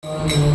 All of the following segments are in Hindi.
Hare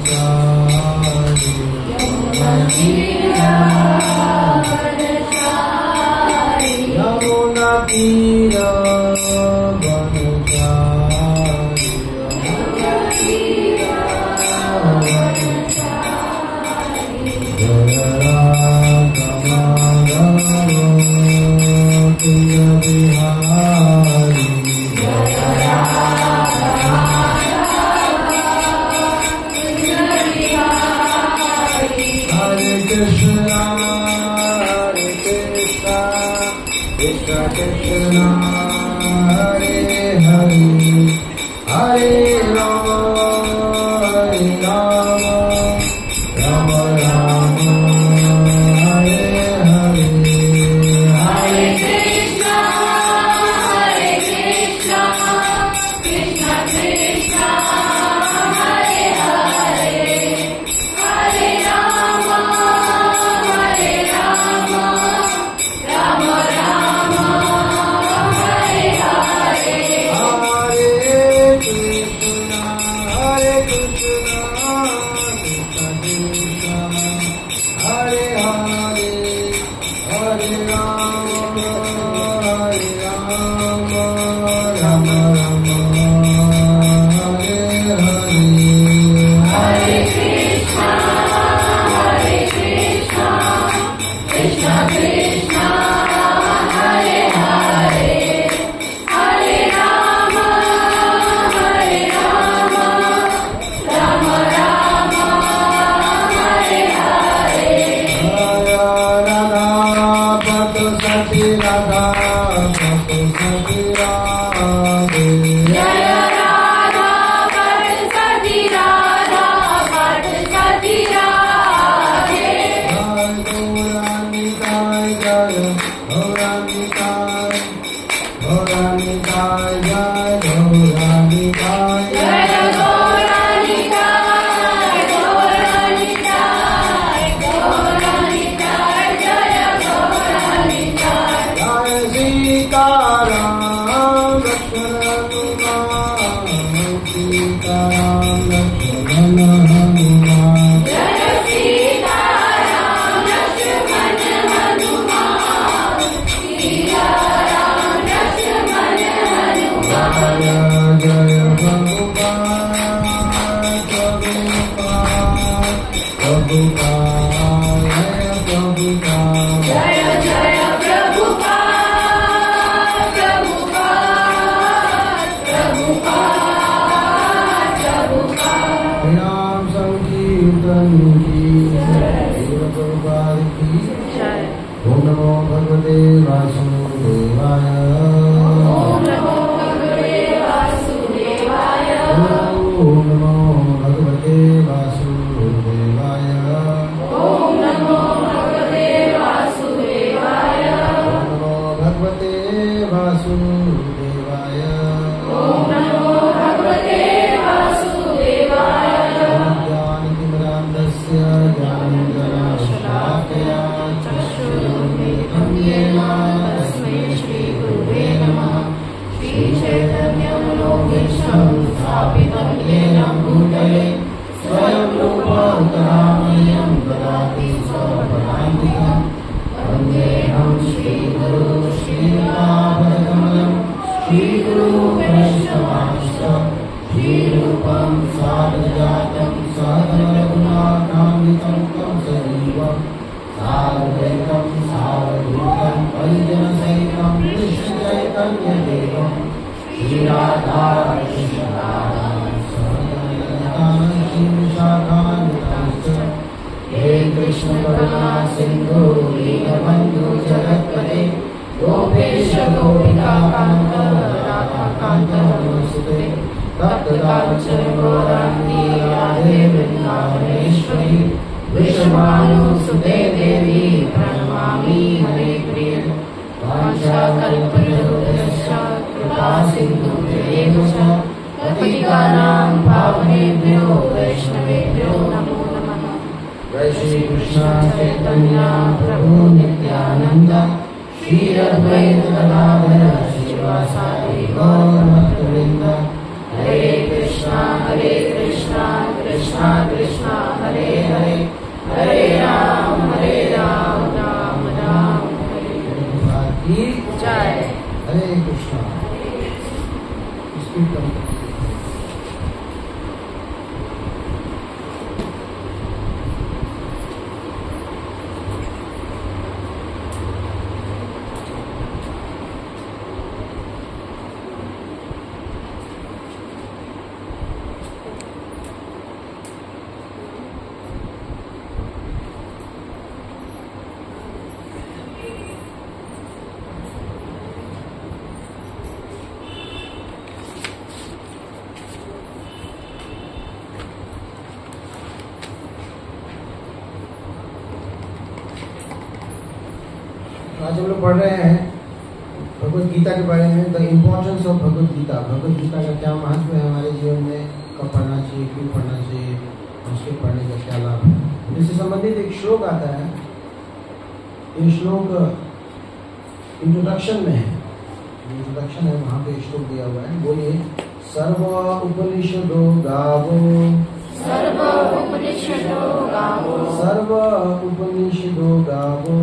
Krishna Krishna Hare Hare Hare Ram Ram Ram Hare Hare. जय। हरे कृष्णा। आज हम लोग पढ़ रहे हैं भगवद गीता के बारे में, the importance of Bhagavad Gita. Bhagavad Gita का क्या महत्व है हमारे जीवन में, कब पढ़ना चाहिए, क्यों पढ़ना चाहिए, उसके पढ़ने का क्या लाभ है। इससे संबंधित एक श्लोक आता है। ये श्लोक इंट्रोडक्शन में है, इंट्रोडक्शन है, वहाँ पे श्लोक दिया हुआ है। बोलिए, सर्व उपनिषदो गावो, सर्व उपनिषदो गावो, सर्व उपनिषदो गावो,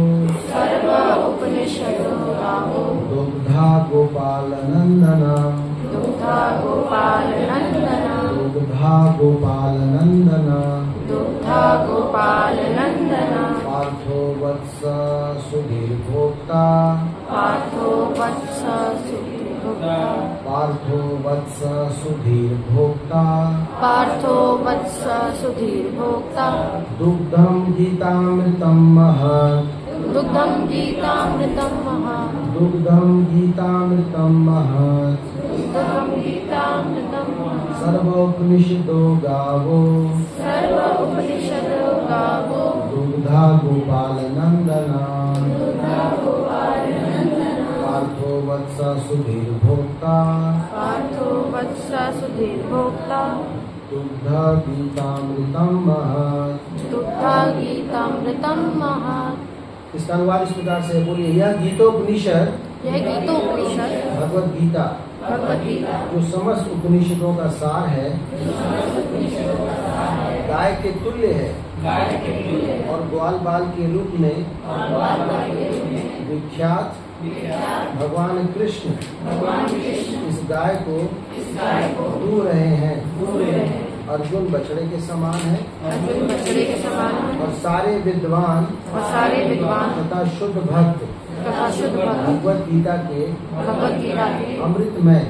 सर्व उपनिषदो गावो, दुग्धा गोपाल नंदना, दुग्धा गोपाल नंदना, दुग्धा गोपाल नंदना, दुग्धा गोपाल नंदना, पार्थो वत्स सुधीर भोक्ता, पार्थो वत्स सुधीर भोक्ता, पार्थो वत्स सुधीर भोक्ता, पार्थो वत्स सुधीर भोक्ता, दुग्धम गीतामृतम महत्, दुग्धं गीतामृतं महत्, दुग्धम गीतामृतम महत्, दुग्धं गीतामृतं महत्, सर्वोपनिषदो गावो, सर्व उपनिषदो गावो, दुग्धा गोपाल नंदना, दुग्धा गोपाल नंदना, पार्थो वत्स सुधीर भोक्ता, पार्थो वत्स सुधीर भोक्ता, दुग्धा गीतामृतम महत्। दुग्धा गीतामृतं महत्। इसका अनुवाद इस प्रकार से बोलिए, यह गीतोपनिषद, यह गीतोपनिषद भगवद गीता, भगवद गीता जो समस्त उपनिषदों का सार है, गाय के तुल्य है, और ग्वाल बाल के रूप में विख्यात भगवान कृष्ण इस गाय को दू रहे हैं। अर्जुन बछड़े के समान है, अर्जुन बछड़े के समान है, और सारे विद्वान तथा शुद्ध भक्त तथा शुद्ध भक्त भगवद गीता के अमृतमय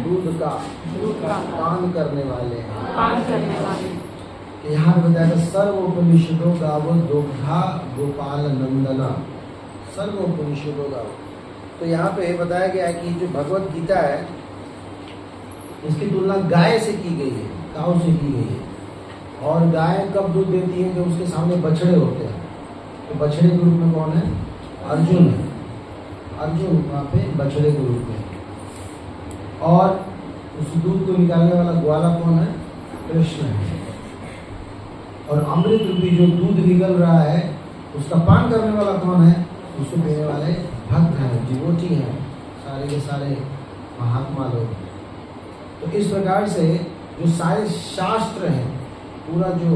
दूध का पान करने वाले हैं। यहाँ बताया सर्व उपनिषदों गावो दुग्धा गोपाल नंदना, सर्व उपनिषदों गावो। तो यहाँ पे बताया गया है कि जो भगवद गीता है इसकी तुलना गाय से की गई है, काऊ से की गई है। और गाय कब दूध देती है, जब उसके सामने बछड़े होते हैं। तो बछड़े के रूप में कौन है? अर्जुन है। अर्जुन वहाँ पे बछड़े के रूप में, और उस दूध को निकालने वाला ग्वाला कौन है? कृष्ण है। और अमृत रूपी जो दूध निकल रहा है उसका पान करने वाला कौन है? उसको पीने वाले भक्त हैं, डिवोटी हैं, सारे के सारे महात्मा लोग। तो इस प्रकार से जो सारे शास्त्र हैं, पूरा जो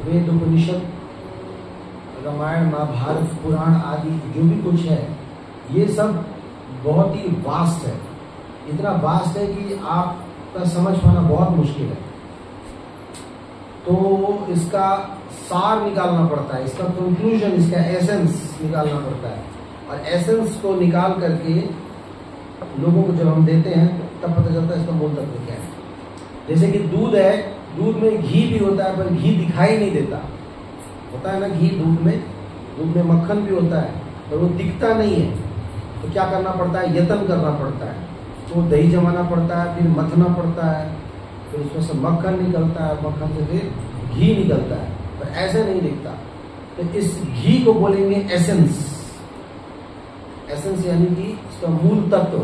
वेद उपनिषद, रामायण महाभारत पुराण आदि जो भी कुछ है, ये सब बहुत ही वास्ट है। इतना वास्ट है कि आपका समझ पाना बहुत मुश्किल है। तो इसका सार निकालना पड़ता है, इसका कंक्लूजन, इसका एसेंस निकालना पड़ता है। और एसेंस को निकाल करके लोगों को जब हम देते हैं तब पता चलता है इसका मूल तत्व क्या है। जैसे कि दूध है, दूध में घी भी होता है, पर घी दिखाई नहीं देता। होता है ना घी दूध में मक्खन भी होता है, पर वो दिखता नहीं है। तो क्या करना पड़ता है? यत्न करना पड़ता है। तो दही जमाना पड़ता है, फिर मथना पड़ता है, फिर उसमें से मक्खन निकलता है, मक्खन से फिर घी निकलता है, पर ऐसे नहीं दिखता। तो इस घी को बोलेंगे एसेंस। एसेंस यानी कि इसका मूल तत्व।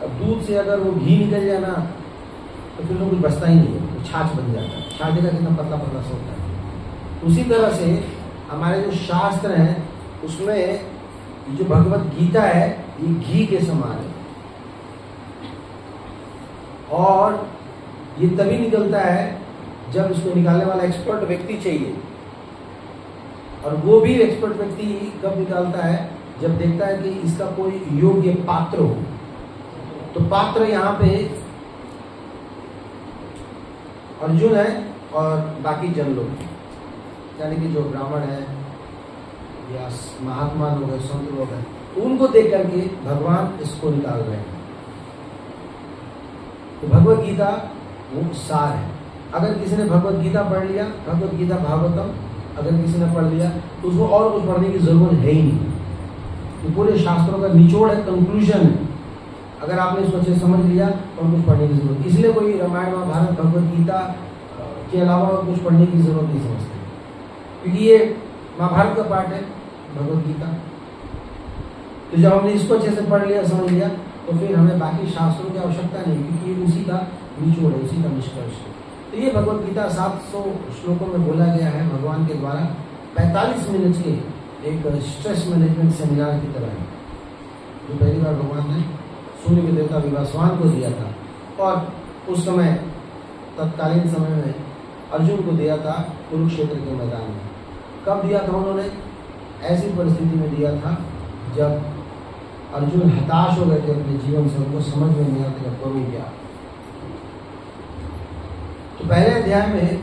अब दूध से अगर वो घी निकल जाए ना, तो फिर कुछ बचता ही नहीं है, वो छाछ बन जाता है। छाछ देखा कितना पतला पतला सा होता है। उसी तरह से हमारे जो शास्त्र हैं उसमें जो भगवत गीता है ये घी के समान है। और ये तभी निकलता है जब इसको निकालने वाला एक्सपर्ट व्यक्ति चाहिए। और वो भी एक्सपर्ट व्यक्ति कब निकालता है, जब देखता है कि इसका कोई योग्य पात्र हो। तो पात्र यहाँ पे अर्जुन है और बाकी जन लोग, यानी कि जो ब्राह्मण है या महात्मा लोग हैं, संत लोग हैं, उनको देख करके भगवान इसको निकाल रहे हैं। तो भगवत गीता वो सार है। अगर किसी ने भगवत गीता पढ़ लिया, भगवत गीता भागवतम अगर किसी ने पढ़ लिया, तो उसको और कुछ पढ़ने की जरूरत है ही नहीं। तो पूरे शास्त्रों का निचोड़ है, कंक्लूजन है। अगर आपने इसको अच्छे समझ लिया और कुछ पढ़ने की जरूरत, इसलिए कोई रामायण महाभारत भगवत गीता के अलावा कुछ पढ़ने की जरूरत नहीं समझते, क्योंकि ये महाभारत का पार्ट है भगवत गीता। तो जब हमने इसको अच्छे से पढ़ लिया, समझ लिया, तो फिर हमें बाकी शास्त्रों की आवश्यकता नहीं, क्योंकि ये उसी का निचोड़ है, उसी का निष्कर्ष है। तो ये भगवत गीता 700 श्लोकों में बोला गया है भगवान के द्वारा। 45 मिनट के एक स्ट्रेस मैनेजमेंट सेमिनार की तरह है, जो पहली बार भगवान ने सूर्य के देवता विवासवान को दिया था। और उस समय तत्कालीन समय में अर्जुन को दिया था कुरुक्षेत्र के मैदान में। कब दिया था उन्होंने? ऐसी परिस्थिति में दिया था जब अर्जुन हताश हो गए थे अपने जीवन से, उनको समझ में नहीं आता करूँ क्या। तो पहले अध्याय में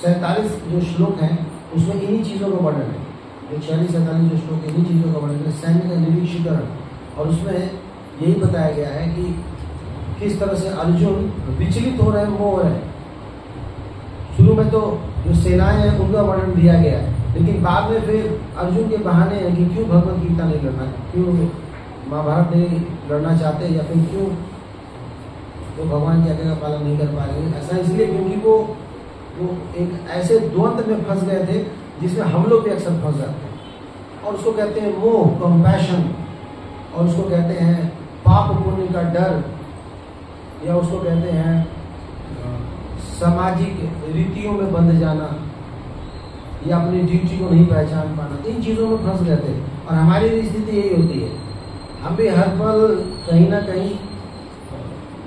47 जो श्लोक हैं उसमें इन्हीं चीजों का वर्णन है। जो 46-47 जो श्लोक इन्हीं चीजों का वर्णन है, सैन्य का निरीक्षीकरण। और उसमें यही बताया गया है कि किस तरह से अर्जुन विचलित हो रहे हैं, मोह हो रहे हैं। शुरू में तो जो सेनाएं हैं उनका वर्णन दिया गया है, लेकिन बाद में फिर अर्जुन के बहाने हैं कि क्यों भगवत गीता नहीं लड़ना, क्यों महाभारत नहीं लड़ना चाहते, या फिर क्यों वो भगवान की आज्ञा का पालन नहीं कर पा रहे हैं। ऐसा इसलिए क्योंकि वो एक ऐसे द्वंद में फंस गए थे जिसमें हम लोग भी अक्सर फंस जाते हैं। और उसको कहते हैं मोह, कंपैशन, और उसको कहते हैं पाप पुण्य का डर, या उसको कहते हैं सामाजिक रीतियों में बंध जाना, या अपनी ड्यूटी को नहीं पहचान पाना। इन चीजों में फंस गए थे। और हमारी भी स्थिति यही होती है, हम भी हर पल कहीं ना कहीं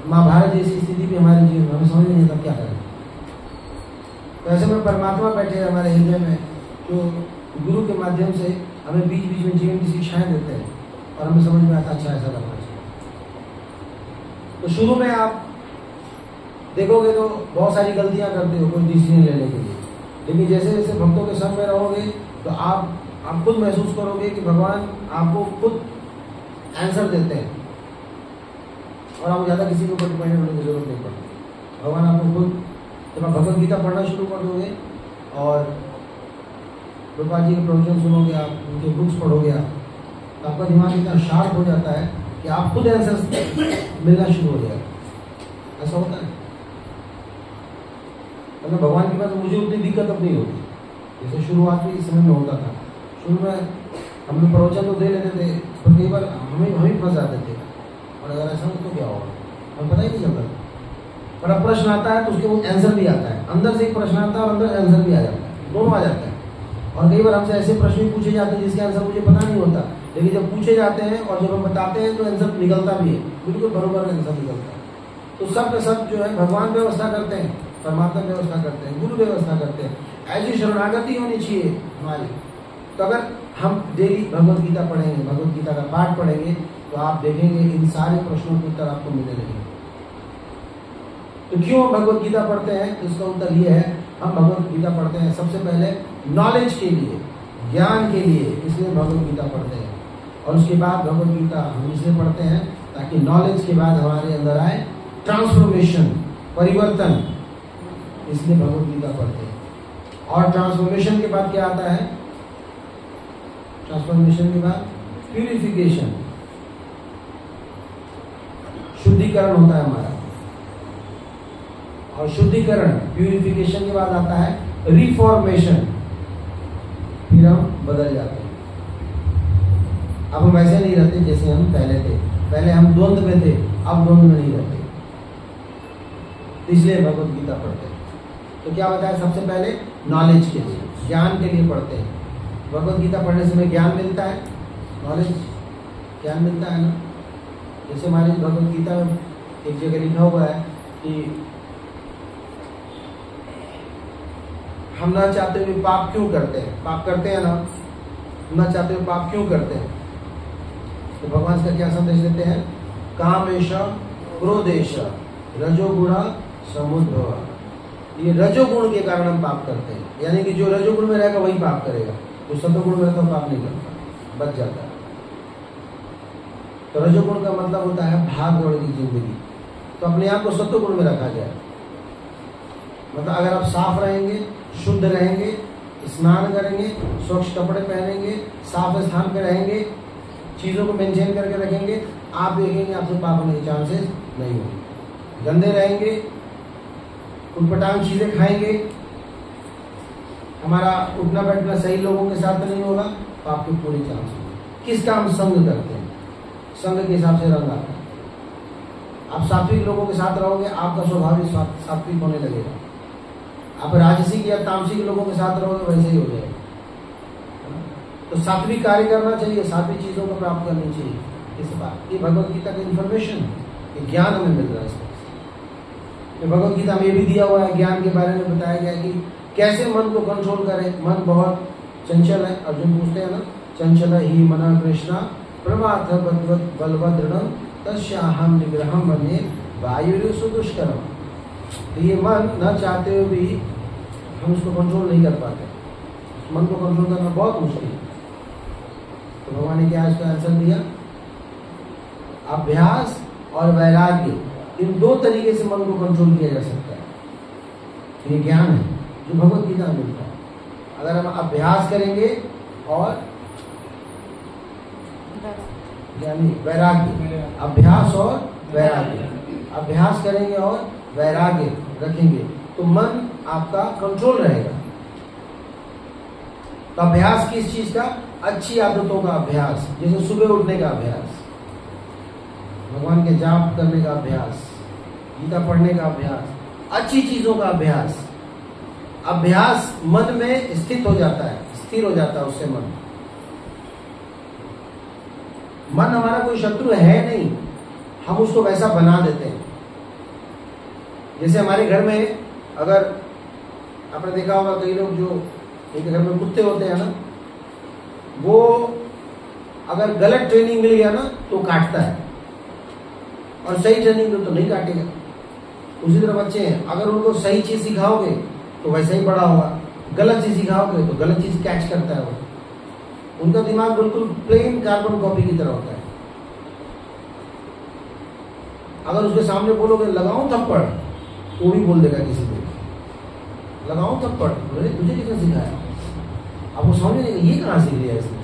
महाभारत जैसी स्थिति भी हमारे जीवन में, हमें समझ नहीं आता क्या करें। तो ऐसे में परमात्मा बैठे हमारे हृदय में, जो गुरु के माध्यम से हमें बीच बीच में जीवन की शिक्षाएं देते हैं, और हमें समझ में आता अच्छा ऐसा करना चाहिए। तो शुरू में आप देखोगे तो बहुत सारी गलतियां करते हो कोई डिसीजन लेने के लिए, लेकिन जैसे जैसे भक्तों के संग में रहोगे तो आप खुद महसूस करोगे कि भगवान आपको खुद आंसर देते हैं, और आप ज्यादा किसी के ऊपर डिपेंडेंट होने की जरूरत नहीं पड़ती। भगवान आपको खुद, जब आप भगवत गीता पढ़ना शुरू कर दोगे और प्रभुपाद जी के प्रवचन सुनोगे, आप उनके बुक्स पढ़ोगे, तो आपका दिमाग इतना शार्प हो जाता है कि आप खुद आंसर मिलना शुरू हो जाएगा। ऐसा होता है। मतलब भगवान के पास मुझे उतनी दिक्कत अब नहीं होती जैसे शुरुआती समय में होता था। शुरू में हम लोग प्रवचन तो दे लेते थे, पर कई बार हम ही फंस जाते थे, और अगर ऐसा हो तो क्या होगा हमें पता ही नहीं चलता। पर अब प्रश्न आता है तो उसके वो आंसर भी आता है, अंदर से एक प्रश्न आता है और अंदर से आंसर भी आ जाता है, दोनों आ जाता है। और कई बार हमसे ऐसे प्रश्न भी पूछे जाते हैं जिसके आंसर मुझे पता नहीं होता, लेकिन जब पूछे जाते हैं और जब हम बताते हैं तो आंसर निकलता भी है, बिल्कुल बरोबर आंसर निकलता है। तो सब के सब जो है भगवान व्यवस्था करते हैं, परमात्मा व्यवस्था करते हैं, गुरु व्यवस्था करते हैं। ऐसी शरणागति होनी चाहिए हमारी। तो अगर हम डेली भगवत गीता पढ़ेंगे, भगवत गीता का पाठ पढ़ेंगे, तो आप देखेंगे इन सारे प्रश्नों के उत्तर आपको मिलने लगेंगे। तो क्यों हम भगवत गीता पढ़ते हैं? इसका उत्तर ये है, हम भगवत गीता पढ़ते हैं सबसे पहले नॉलेज के लिए, ज्ञान के लिए, इसलिए भगवत गीता पढ़ते हैं। और उसके बाद भगवत गीता हम इसलिए पढ़ते हैं ताकि नॉलेज के बाद हमारे अंदर आए ट्रांसफॉर्मेशन, परिवर्तन, इसलिए भगवत गीता पढ़ते हैं। और ट्रांसफॉर्मेशन के बाद क्या आता है? ट्रांसफॉर्मेशन के बाद प्यूरिफिकेशन, शुद्धिकरण होता है हमारा। और शुद्धिकरण, प्यूरिफिकेशन के बाद आता है रिफॉर्मेशन, फिर हम बदल जाते हैं। अब हम वैसे नहीं रहते जैसे हम पहले थे। पहले हम द्वंद में थे, अब द्वंद में नहीं रहते, इसलिए भगवत गीता पढ़ते हैं। तो क्या बताया? सबसे पहले नॉलेज के लिए, ज्ञान के लिए पढ़ते हैं। भगवत गीता पढ़ने से हमें ज्ञान मिलता है, नॉलेज, ज्ञान मिलता है ना। जैसे हमारी भगवत गीता में एक जगह लिखा हुआ है कि हम ना चाहते हुए पाप क्यों करते हैं, पाप करते हैं ना चाहते हुए पाप क्यों करते हैं। तो भगवान का क्या संदेश देते हैं, कामेश क्रोधेश रजोगुणा समुद्भव। ये रजोगुण के कारण हम पाप करते हैं, यानी कि जो रजोगुण में रहेगा वही पाप करेगा, जो सतोगुण में रहता है पाप नहीं करता, बच जाता है। तो रजोगुण का मतलब होता है भाग दौड़ की जिंदगी। तो अपने आप को सत्वगुण में रखा जाए, मतलब अगर आप साफ रहेंगे, शुद्ध रहेंगे, स्नान करेंगे, स्वच्छ कपड़े पहनेंगे, साफ स्थान पे रहेंगे, चीजों को मेंटेन करके रखेंगे, आप देखेंगे आपसे पाप होने के चांसेस नहीं होंगे। गंदे रहेंगे, उटपटांग चीजें खाएंगे, हमारा उठना बैठना सही लोगों के साथ नहीं होगा, पाप के पूरे चांस होंगे। किसका हम संग करते हैं, संग के हिसाब से रंग आता है। आप सात्विक लोगों के साथ रहोगे, आपका स्वभाव भी सात्विक होने लगेगा। आप राजसिक या तामसिक लोगों के साथ रहोगे, वैसे ही हो जाएगा। तो सात्विक कार्य करना चाहिए, सात्विक चीजों को प्राप्त करनी चाहिए। इस बात ये भगवत गीता का इन्फॉर्मेशन, ये ज्ञान हमें मिल रहा है इसमें। तो भगवत गीता में ये भी दिया हुआ है, ज्ञान के बारे में बताया गया कि कैसे मन को कंट्रोल करें। मन बहुत चंचल है, अर्जुन पूछते हैं ना, चंचल ही मना कृष्णा प्रमाथ बलभद्रण तस्याहम निग्रहम मन्ये वायु सुदुष्करम। तो ये मन न चाहते हुए भी हम उसको कंट्रोल नहीं कर पाते, मन को कंट्रोल करना बहुत मुश्किल है। तो भगवान ने क्या इसका आंसर दिया, अभ्यास और वैराग्य, इन दो तरीके से मन को कंट्रोल किया जा सकता है। ये ज्ञान है जो भगवत गीता में मिलता है। अगर हम अभ्यास करेंगे और यानी वैराग्य, अभ्यास और वैराग्य, अभ्यास करेंगे और वैराग्य रखेंगे तो मन आपका कंट्रोल रहेगा। तो अभ्यास किस चीज का, अच्छी आदतों का अभ्यास, जैसे सुबह उठने का अभ्यास, भगवान के जाप करने का अभ्यास, गीता पढ़ने का अभ्यास, अच्छी चीजों का अभ्यास। अभ्यास मन में स्थित हो जाता है, स्थिर हो जाता है उससे मन। मन हमारा कोई शत्रु है नहीं, हम उसको वैसा बना देते हैं। जैसे हमारे घर में अगर आपने देखा होगा, कई लोग जो एक घर में कुत्ते होते हैं ना, वो अगर गलत ट्रेनिंग मिल गया ना तो काटता है, और सही ट्रेनिंग दो तो नहीं काटेगा। उसी तरह बच्चे हैं, अगर उनको सही चीज सिखाओगे तो वैसा ही बड़ा होगा, गलत चीज सिखाओगे तो गलत चीज कैच करता है वो। उनका दिमाग बिल्कुल प्लेन कार्बन कॉपी की तरह होता है। अगर उसके सामने बोलोगे लगाऊं थप्पड़, वो भी बोल देगा किसी को लगाऊं थप्पड़, बोले तुझे किसने सिखाया, आपको समझ नहीं ये कहाँ सीख लिया इसने,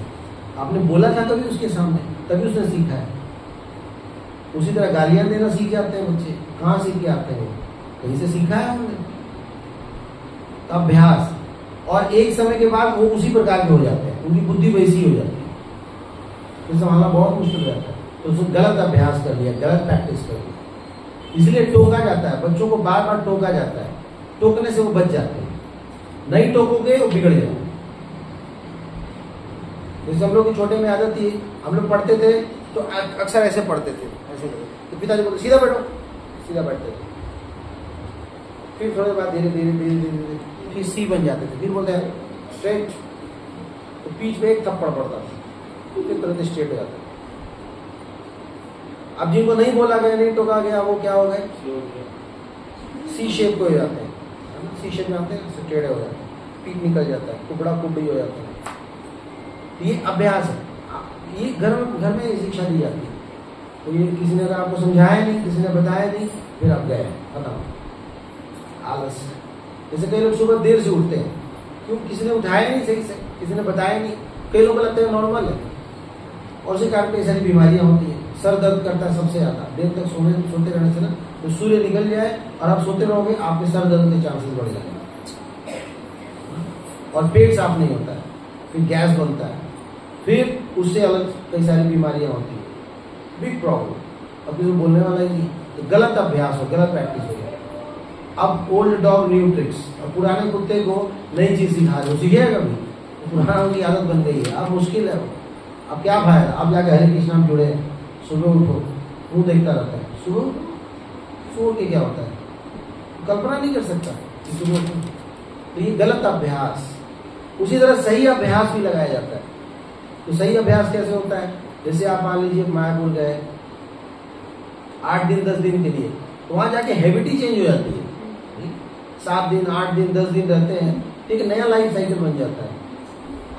आपने बोला था तभी उसके सामने, तभी उसने सीखा है। उसी तरह गालियां देना सीख जाते हैं बच्चे, कहाँ सीख के आते हैं, कहीं से सीखा है हमने। अभ्यास, और एक समय के बाद वो उसी प्रकार के हो जाते हैं, उनकी बुद्धि वैसी हो जाती है, तो संभालना बहुत मुश्किल रहता है। तो उसने गलत अभ्यास कर लिया, गलत प्रैक्टिस कर लिया, इसलिए टोका जाता है बच्चों को, बार बार टोका जाता है। टोकने से वो बच जाते हैं, नहीं टोकोगे वो बिगड़ जाएंगे। जैसे हम लोग की छोटे में आदत थी, हम लोग पढ़ते थे तो अक्सर ऐसे पढ़ते थे, ऐसे तो पिताजी बोलते सीधा बैठो, सीधा बैठते थे। फिर थोड़ी बाद धीरे धीरे धीरे धीरे फिर सी बन जाते थे, फिर बोलते हैं स्ट्रेट, तो बीच में एक थप्पड़ पड़ता था, फिर तुरंत स्ट्रेट हो जाता। अब जिनको नहीं बोला गया, नहीं टोका गया, वो क्या हो गए, सी शेप को हो जाते हैं, सी शेप जानते हैं, टेढ़े हो जाते हैं, पीठ निकल जाता है, टुकड़ा कुबड़ी हो जाता है। ये अभ्यास है, ये घर में शिक्षा दी जाती है। तो ये किसी ने अगर आपको समझाया नहीं, किसी ने बताया नहीं, फिर आप गए खत्म, आलस। जैसे कई लोग सुबह देर से उठते हैं, क्यों, किसी ने उठाया नहीं सही से, किसी ने बताया नहीं। कई लोग लगता है नॉर्मल है, और उसी कारण कई सारी बीमारियां होती हैं। सर दर्द करता है सबसे ज्यादा, देर तक सोते रहने से ना, तो सूर्य निकल जाए और आप सोते रहोगे, आपके सर दर्द के चांसेस बढ़ जाएंगे, और पेट साफ नहीं होता है, फिर गैस बनता है, फिर उससे अलग कई सारी बीमारियां होती है, बिग प्रॉब्लम। अब किसी बोलने वाला ही नहीं, तो गलत अभ्यास हो, गलत प्रैक्टिस हो गया। अब ओल्ड डॉग न्यू ट्रिक्स, अब पुराने कुत्ते को नई चीज सिखा रहे हो, सीखेगा कभी, पुराना उनकी आदत बन गई है, अब मुश्किल है वो। अब क्या फायदा, अब जाके हरे कृष्ण नाम जुड़े, सुबह उठो, मुंह देखता रहता है, सुबह छोड़ के क्या होता है, कल्पना नहीं कर सकता। तो ये गलत अभ्यास। उसी तरह सही अभ्यास भी लगाया जाता है। तो सही अभ्यास कैसे होता है? जैसे आप मान लीजिए मायापुर गए 8 दिन 10 दिन के लिए, तो वहां जाके हैबिट ही चेंज हो जाती है। 7 दिन 8 दिन 10 दिन रहते हैं, एक नया लाइफ साइकिल बन जाता है।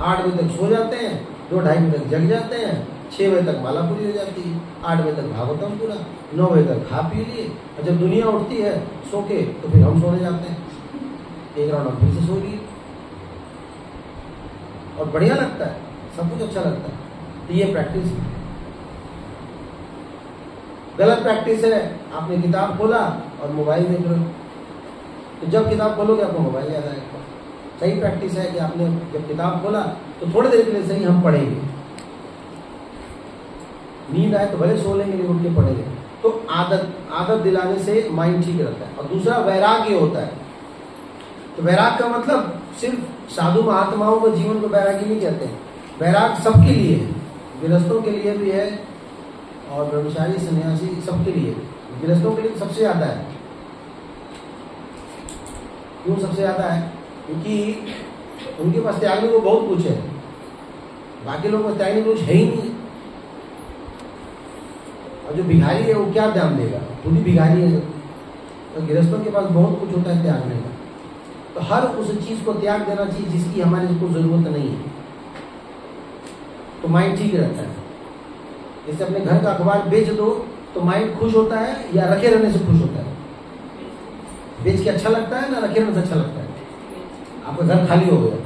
8 बजे तक सो जाते हैं, 2-2:30 बजे तक जग जाते हैं, 6 बजे तक माला पूरी हो जाती है, 8 बजे तक भागवतम पूरा, 9 बजे तक खा पी लिए, और जब दुनिया उठती है सो के, तो फिर हम सोने जाते हैं, एक राउंड हम फिर से सो लिए, और बढ़िया लगता है, सब कुछ अच्छा लगता है। तो ये प्रैक्टिस है। गलत प्रैक्टिस है, आपने किताब खोला और मोबाइल देख लो, तो जब किताब खोलोगे आपको मोबाइल याद आएगा। सही प्रैक्टिस है कि आपने जब किताब खोला तो थोड़ी देर के लिए सही हम पढ़ेंगे, नींद आए तो भले सो लेंगे लेकिन उठ के पढ़ेंगे। तो आदत दिलाने से माइंड ठीक रहता है। और दूसरा वैराग्य होता है। तो वैराग का मतलब सिर्फ साधु महात्माओं को जीवन को वैराग्य नहीं कहते हैं। वैराग सबके लिए है, गृहस्थों के लिए भी है और ब्रह्मचारी सन्यासी सबके लिए। गृहस्थों के लिए सबसे ज्यादा है। क्यों सबसे ज्यादा है? क्योंकि उनके पास त्यागने को बहुत कुछ है, बाकी लोगों को त्यागने को कुछ है ही नहीं। और जो भिखारी है वो क्या ध्यान देगा, खुद ही भिखारी है। तो गृहस्थों के पास बहुत कुछ होता है त्यागने का। तो हर उस चीज को त्याग देना चाहिए जिसकी हमारे को जरूरत नहीं है, तो माइंड ठीक रहता है। जैसे अपने घर का अखबार बेच दो तो माइंड खुश होता है या रखे रहने से खुश होता है? बेच के अच्छा लगता है ना रखे रहने से अच्छा लगता है? आपका घर खाली हो गया,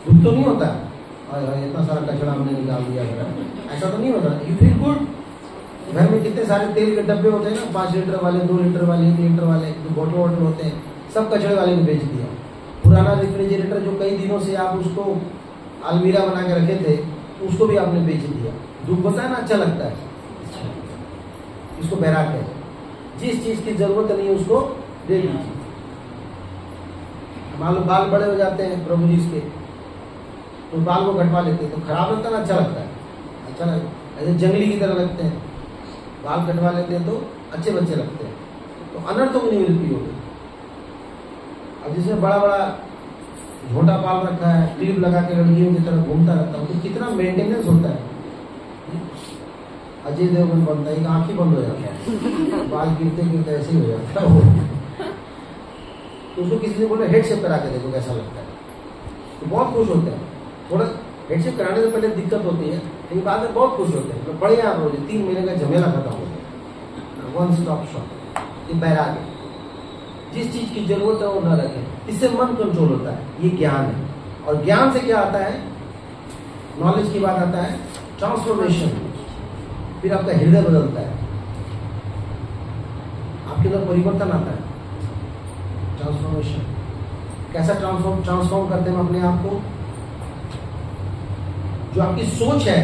दुख तो नहीं होता और इतना सारा कचरा हमने निकाल दिया, ऐसा तो नहीं होता। You feel good. घर में कितने सारे तेल के डब्बे होते हैं ना, 5 लीटर वाले, 2 लीटर वाले, 1 लीटर वाले, जो बोतल वोटल होते हैं, सब कचरे वाले को बेच दिया। पुराना रेफ्रिजरेटर जो कई दिनों से आप उसको अलमीरा बना के रखे थे, उसको भी आपने बेच दिया। दुख होता है ना, अच्छा लगता है। इसको बैराग है। जिस चीज की जरूरत नहीं है उसको दे दीजिए। मान लो बाल बड़े हो जाते हैं प्रभु जी के, तो बाल को कटवा लेते हैं, तो खराब लगता है ना, अच्छा लगता है? अच्छा लगता है। ऐसे जंगली की तरह लगते हैं, बाल कटवा लेते हैं तो अच्छे बच्चे लगते हैं। तो अनर्थों को नहीं मिलती होगी। अब जिसमें बड़ा बड़ा झोंटा बाल रखा है, क्लिप लगा के लड़कियों की तरह घूमता रहता है, तो कितना मेंटेनेंस होता है। अजय देवगन बनता है, एक आंख ही बंद हो जाता है, बाल गिरते गिरते ऐसे ही हो जाता है वो। तो उसको किसी ने बोला हेड शेप करा के देखो कैसा लगता है, तो बहुत खुश होते हैं। थोड़ा हेड शेप कराने से पहले दिक्कत होती है, लेकिन बाद में बहुत खुश होते हैं। तो बढ़िया रोज 3 महीने का झमेला खत्म हो गया, 1 स्टॉप शॉप। ये बैराग है। जिस चीज की जरूरत है वो न रखें, इससे मन कंट्रोल होता है। ये ज्ञान है। और ज्ञान से क्या आता है? नॉलेज की बात आता है ट्रांसफॉर्मेशन। फिर आपका हृदय बदलता है, आपके अंदर परिवर्तन आता है। ट्रांसफॉर्मेशन कैसा ट्रांसफॉर्म करते हैं हम अपने आप को? जो आपकी सोच है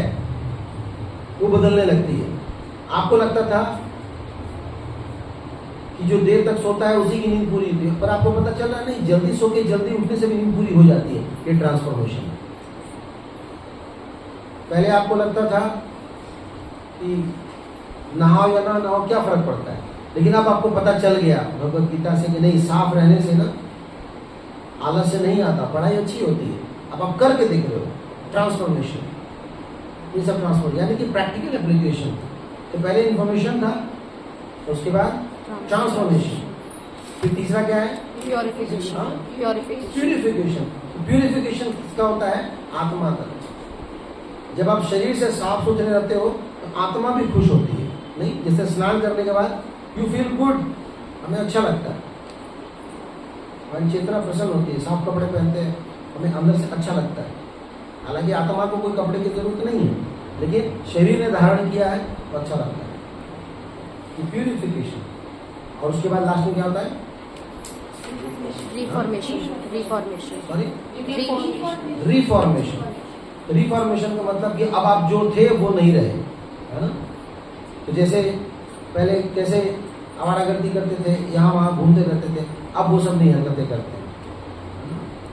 वो बदलने लगती है। आपको लगता था कि जो देर तक सोता है उसी की नींद पूरी होती है, पर आपको पता चल रहा है नहीं, जल्दी सो के जल्दी उठने से भी नींद पूरी हो जाती है। ये ट्रांसफॉर्मेशन है। पहले आपको लगता था कि नहाओ या ना नहाओ क्या फर्क पड़ता है, लेकिन अब आपको पता चल गया भगवत गीता से कि नहीं, साफ रहने से ना आलस्य नहीं आता, पढ़ाई अच्छी होती है। अब आप करके देख रहे हो। ट्रांसफॉर्मेशन, ये सब ट्रांसफॉर्म यानी कि प्रैक्टिकल एप्लीकेशन। तो पहले इंफॉर्मेशन था, उसके बाद ट्रांसफॉर्मेशन, फिर तीसरा क्या है? प्योरिफिकेशन। प्यूरिफिकेशन। प्यूरिफिकेशन किसका होता है? आत्मा का। जब आप शरीर से साफ सुथरे रहते हो तो आत्मा भी खुश होती है। नहीं, जैसे स्नान करने के बाद यू फील गुड, हमें अच्छा लगता है, हमारी चेतना प्रसन्न होती है। साफ कपड़े पहनते हैं, हमें अंदर से अच्छा लगता है। हालांकि आत्मा को कोई कपड़े की जरूरत नहीं है, लेकिन शरीर ने धारण किया है तो अच्छा लगता है। प्यूरिफिकेशन। और उसके बाद लास्ट में क्या होता है? रिफॉर्मेशन। Sorry, reformation. रिफॉर्मेशन का मतलब कि अब आप जो थे वो नहीं रहे, है ना? तो जैसे पहले कैसे आवारागर्दी करते थे, यहाँ वहां घूमते रहते थे, अब वो सब नहीं हरकतें करते।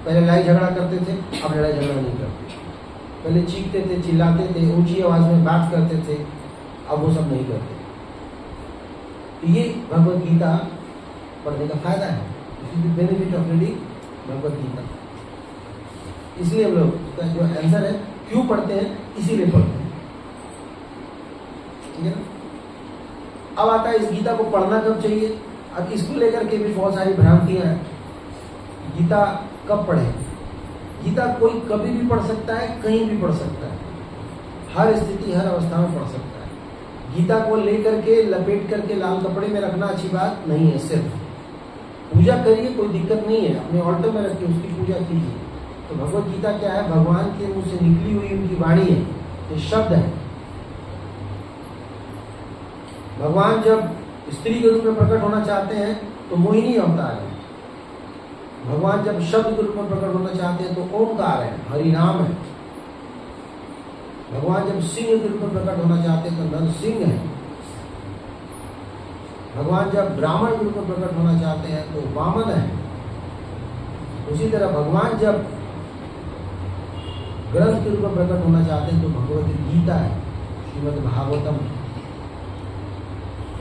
पहले लड़ाई झगड़ा करते थे, अब लड़ाई झगड़ा नहीं करते। पहले चीखते थे, चिल्लाते थे, ऊंची आवाज में बात करते थे, अब वो सब नहीं करते। तो ये भगवत गीता पढ़ने का फायदा है, benefit of reading Bhagavad Gita. इसलिए हम लोग का जो आंसर है क्यों पढ़ते हैं, इसीलिए पढ़ते हैं, ठीक है ना। अब आता है इस गीता को पढ़ना कब चाहिए। अब इसको लेकर के भी बहुत सारी भ्रांतियां हैं। गीता कब पढ़े? गीता कोई कभी भी पढ़ सकता है, कहीं भी पढ़ सकता है, हर स्थिति हर अवस्था में पढ़ सकता है। गीता को लेकर के लपेट करके लाल कपड़े में रखना अच्छी बात नहीं है। सिर्फ पूजा करिए, कोई दिक्कत नहीं है, अपने ऑल्टर में रखिए, उसकी पूजा कीजिए। तो भगवत गीता क्या है? भगवान के मुंह से निकली हुई उनकी वाणी है, ये शब्द है। भगवान जब स्त्री के रूप में प्रकट होना चाहते हैं तो मोहिनी अवतार है। भगवान जब शब्द के रूप में प्रकट होना चाहते हैं तो ओमकार है, हरि नाम है। भगवान जब सिंह के रूप में प्रकट होना चाहते हैं तो नरसिंह है। भगवान जब ब्राह्मण के रूप में प्रकट होना चाहते हैं तो वामन है। उसी तरह भगवान जब ग्रंथ के रूप में प्रकट होना चाहते हैं तो भगवत गीता है, श्रीमद् भागवतम।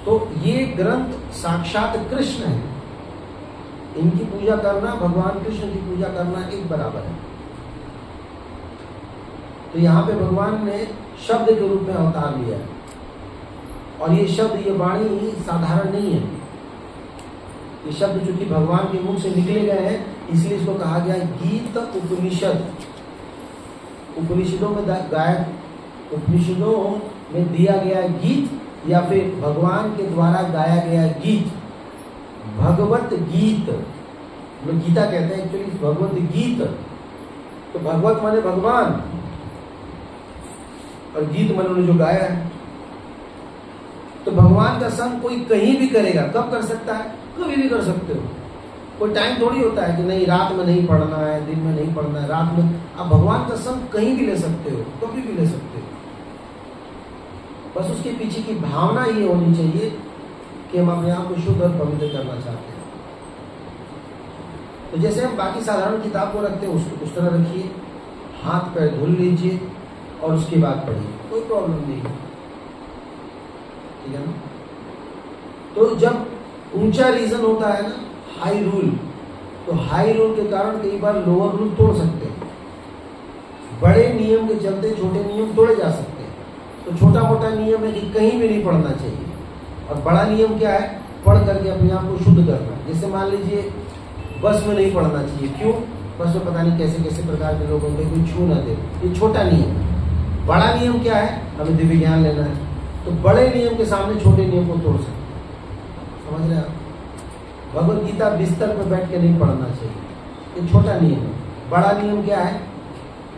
तो ये ग्रंथ साक्षात कृष्ण है, इनकी पूजा करना, भगवान कृष्ण की पूजा करना एक बराबर है। तो यहाँ पे भगवान ने शब्द के रूप में अवतार लिया है, और ये शब्द, ये वाणी साधारण नहीं है। ये शब्द चूंकि भगवान के मुख से निकले गए हैं, इसलिए इसको कहा गया गीत उपनिषद। उपनिषदों में गायक, उपनिषदों में दिया गया गीत या फिर भगवान के द्वारा गाया गया गीत, भगवत गीत। लोग गीता कहते हैं, एक्चुअली भगवत गीत। तो भगवत माने भगवान, और गीत माने उन्होंने जो गाया है। तो भगवान का संग कोई कहीं भी करेगा। कब कर सकता है? कभी भी कर सकते हो। कोई टाइम थोड़ी होता है कि नहीं रात में नहीं पढ़ना है, दिन में नहीं पढ़ना है, रात में। आप भगवान का संग कहीं भी ले सकते हो, कभी भी ले सकते हो। बस उसके पीछे की भावना ये होनी चाहिए कि हम अपने आप को शुद्ध और पवित्र करना चाहते हैं। तो जैसे हम बाकी साधारण किताब को रखते हैं, उसको उस तरह रखिए, हाथ पैर धुल लीजिए और उसके बाद पढ़िए, कोई प्रॉब्लम नहीं है, ठीक है ना। तो जब ऊंचा रीजन होता है ना, हाई रूल, तो हाई रूल के कारण कई बार लोअर रूल तोड़ सकते हैं। बड़े नियम के चलते छोटे नियम तोड़े जा सकते हैं। तो छोटा मोटा नियम है कि कहीं भी नहीं पढ़ना चाहिए, और बड़ा नियम क्या है? पढ़ करके अपने आप को शुद्ध करना। जैसे मान लीजिए बस में नहीं पढ़ना चाहिए। क्यों? बस में पता नहीं कैसे कैसे प्रकार के लोग होंगे, कोई छू ना दे, ये छोटा नियम है। बड़ा नियम क्या है? हमें दिव्य ज्ञान लेना है, तो बड़े नियम के सामने छोटे नियम को तोड़ सकते हैं। समझ रहे आप? भगवत गीता बिस्तर पर बैठ के नहीं पढ़ना चाहिए, ये छोटा नियम है। बड़ा नियम क्या है?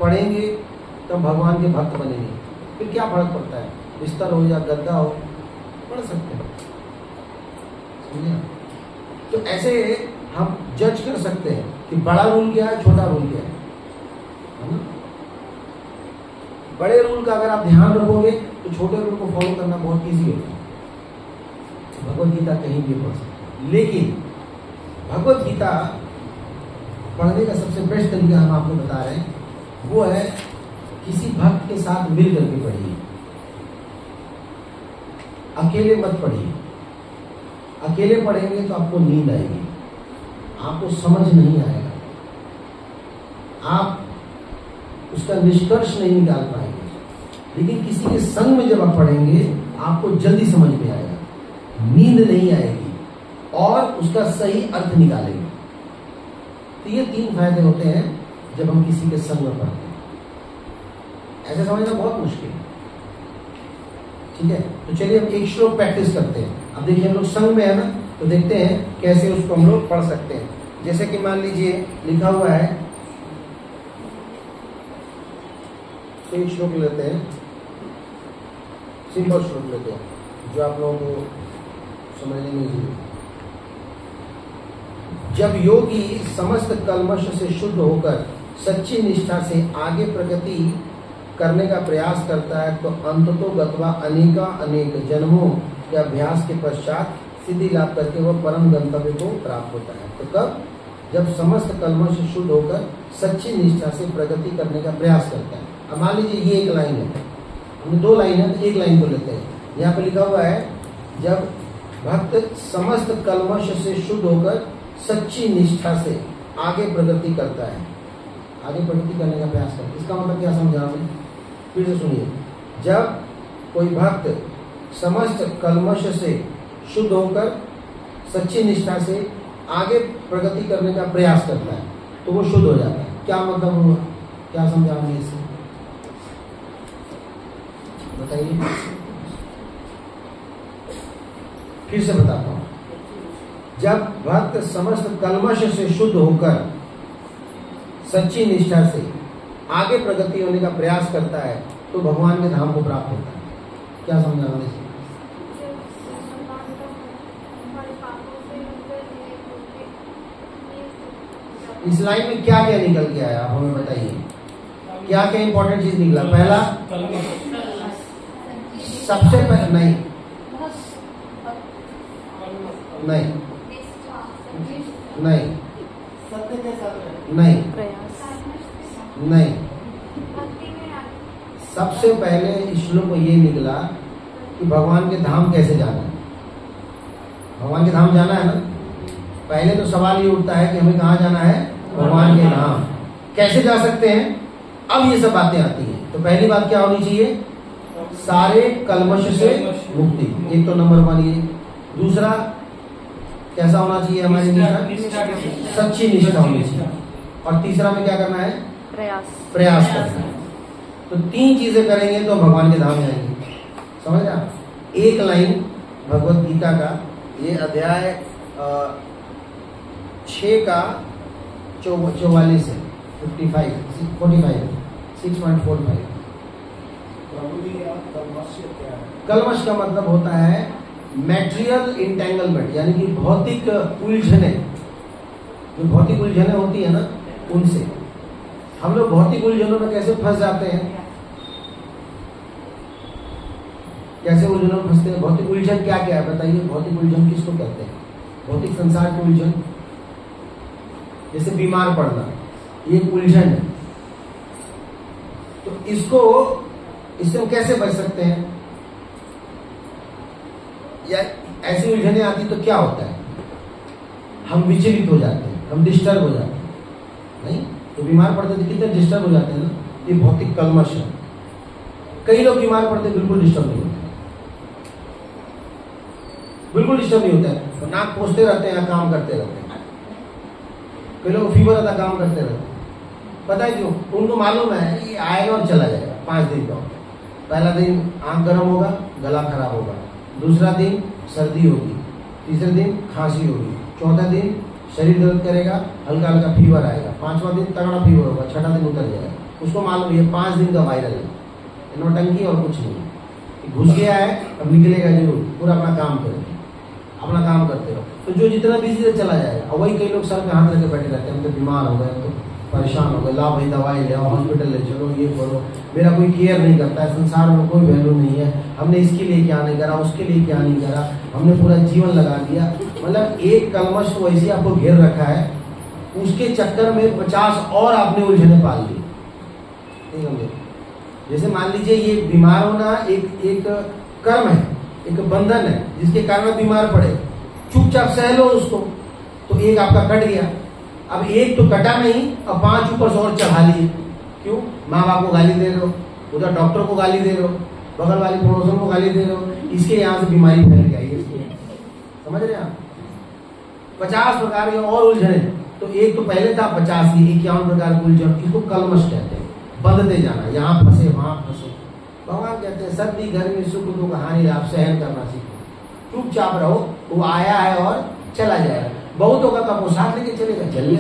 पढ़ेंगे तो भगवान के भक्त बनेंगे। फिर क्या फर्क पड़ता है? बिस्तर हो या गद्दा हो, पढ़ सकते हैं। समझे? तो ऐसे हम जज कर सकते हैं कि बड़ा रूल क्या है, छोटा रूल क्या है। बड़े रूल का अगर आप ध्यान रखोगे तो छोटे रूल को फॉलो करना बहुत इजी होगा। भगवत गीता कहीं भी पढ़ सकते हैं, लेकिन भगवत गीता पढ़ने का सबसे बेस्ट तरीका हम आपको बता रहे हैं, वो है किसी भक्त के साथ मिल करके पढ़िए। अकेले मत पढ़िए। अकेले पढ़ेंगे तो आपको नींद आएगी, आपको समझ नहीं आएगा, आप उसका निष्कर्ष नहीं निकाल पाएंगे। लेकिन किसी के संग में जब आप पढ़ेंगे आपको जल्दी समझ में आएगा, नींद नहीं आएगी और उसका सही अर्थ निकालेंगे। तो ये 3 फायदे होते हैं जब हम किसी के संग में पढ़ते हैं। ऐसे समझना बहुत मुश्किल है, ठीक है। तो चलिए हम एक श्लोक प्रैक्टिस करते हैं। अब देखिए हम लोग संग में है ना, तो देखते हैं कैसे उसको हम लोग पढ़ सकते हैं। जैसे कि मान लीजिए लिखा हुआ है, तो एक श्लोक लेते हैं, सिंपल श्लोक लेते हैं जो आप लोगों को समझने में इजी है। जब योगी समस्त कल्मश से शुद्ध होकर सच्ची निष्ठा से आगे प्रगति करने का प्रयास करता है, तो अंततो गत्वा अनेक जन्मों के अभ्यास के पश्चात सिद्धि लाभ करके वह परम गंतव्य को प्राप्त होता है। तो कब? जब समस्त कल्मश से शुद्ध होकर सच्ची निष्ठा से प्रगति करने का प्रयास करता है। अब मान लीजिए ये एक लाइन है, हमने 2 लाइन है, तो एक लाइन को लेते हैं। यहाँ पे लिखा हुआ है, जब भक्त समस्त कल्मश से शुद्ध होकर सच्ची निष्ठा से आगे प्रगति करता है, आगे प्रगति करने का प्रयास करता है। इसका मतलब क्या समझा आपने? फिर से सुनिए। जब कोई भक्त समस्त कल्मश से शुद्ध होकर सच्ची निष्ठा से आगे प्रगति करने का प्रयास करता है तो वो शुद्ध हो जाता है। क्या मतलब हुआ? क्या समझा आपने इससे? बताइए, फिर से बताता हूं। जब भक्त समस्त कल्मश से शुद्ध होकर सच्ची निष्ठा से आगे प्रगति होने का प्रयास करता है तो भगवान के धाम को प्राप्त होता है। क्या समझा हमने? इस लाइन में क्या क्या निकल के आया, आप हमें बताइए। क्या क्या इंपॉर्टेंट चीज निकला? पहला, सबसे पहले नहीं नहीं नहीं नहीं नहीं, सबसे पहले इस श्लोक में ये निकला कि भगवान के धाम कैसे जाना है। भगवान के धाम जाना है ना। पहले तो सवाल ये उठता है कि हमें कहाँ जाना है? भगवान के धाम। कैसे जा सकते हैं? अब ये सब बातें आती हैं। तो पहली बात क्या होनी चाहिए? सारे कल्मश से मुक्ति, एक तो नंबर 1 ये। दूसरा, कैसा होना चाहिए हमारी निष्ठा? सच्ची निष्ठा होनी चाहिए। और तीसरा में क्या करना है? प्रयास करना है। तो 3 चीजें करेंगे तो भगवान के धाम जाएंगे। समझ रहे? एक लाइन भगवत गीता का, ये अध्याय 6 का 44 है, 45 6.45। कल्मश का मतलब होता है मैटेरियल इंटेंगलमेंट, यानी कि भौतिक उलझने। जो भौतिक उलझने होती है ना, उनसे हम लोग भौतिक उलझनों में कैसे फंस जाते हैं? कैसे उलझनों में फंसते हैं? भौतिक उलझन क्या क्या है बताइए? भौतिक उलझन किसको कहते हैं? भौतिक संसार की उलझन, जैसे बीमार पड़ना, ये एक उलझन है। तो इससे हम कैसे बच सकते हैं? या ऐसी उलझने आती तो क्या होता है? हम विचलित हो जाते हैं, हम डिस्टर्ब हो जाते हैं। नहीं तो बीमार पड़ते तो कितने डिस्टर्ब हो जाते हैं ना। ये भौतिक कल्मश है। कई लोग बीमार पड़ते बिल्कुल डिस्टर्ब नहीं होते, बिल्कुल डिस्टर्ब नहीं होता है। तो नाक पोंछते रहते हैं, काम करते रहते हैं। कई लोग फीवर आता, काम करते रहते हैं। पता है क्यों? उनको मालूम है ये आएगा और चला जाएगा। 5 दिन का होता है। पहला दिन आंख गर्म होगा, गला खराब होगा। दूसरा दिन सर्दी होगी। तीसरे दिन खांसी होगी। चौथा दिन शरीर दर्द करेगा, हल्का हल्का फीवर आएगा। 5वां दिन तगड़ा फीवर होगा। 6ठा दिन उतर जाएगा। उसको मालूम ये 5 दिन का वायरल है, नौटंकी और कुछ नहीं। घुस गया है, अब निकलेगा जरूर। पूरा अपना काम करेंगे, अपना काम करते रहो। तो जो जितना बिजी है चला जाएगा। और वही कई लोग सर पे हाथ रख के बैठे रहते हैं, हम तो बीमार हो गए, तो परेशान हो गए, लाओ भाई दवाई ले आओ, हॉस्पिटल ले चलो, ये करो। मेरा कोई केयर नहीं करता है, संसार में कोई वैल्यू नहीं है। हमने इसके लिए क्या नहीं करा, उसके लिए क्या नहीं करा, हमने पूरा जीवन लगा दिया। मतलब एक कल्मश को ऐसे आपको घेर रखा है, उसके चक्कर में 50 और आपने उलझने पाल ली। जैसे मान लीजिए ये बीमार होना एक कर्म है, एक बंधन है, जिसके कारण आप बीमार पड़े। चुपचाप सह लो उसको, तो एक आपका कट गया। अब एक तो कटा नहीं, अब 5 ऊपर से और चढ़ा लिए। क्यों? माँ बाप को गाली दे रहे हो, उधर डॉक्टर को गाली दे रहे हो, बगल वाली पड़ोसन को गाली दे रहे हो, इसके यहाँ से बीमारी फैल गई है। समझ रहे हैं आप? 50 प्रकार के और उलझने। तो एक तो पहले था 50 की 51 प्रकार की उलझन, इसको कल्मश कहते हैं। बंधते जाना, यहाँ फंसे वहां फंसे। भगवान कहते हैं सर्दी गर्मी सुख दुख हानि आप सहन करना सीखो। चुपचाप रहो, वो आया है और चला जाएगा। बहुत होगा तो आपको साथ लेके चलेगा, चलिए।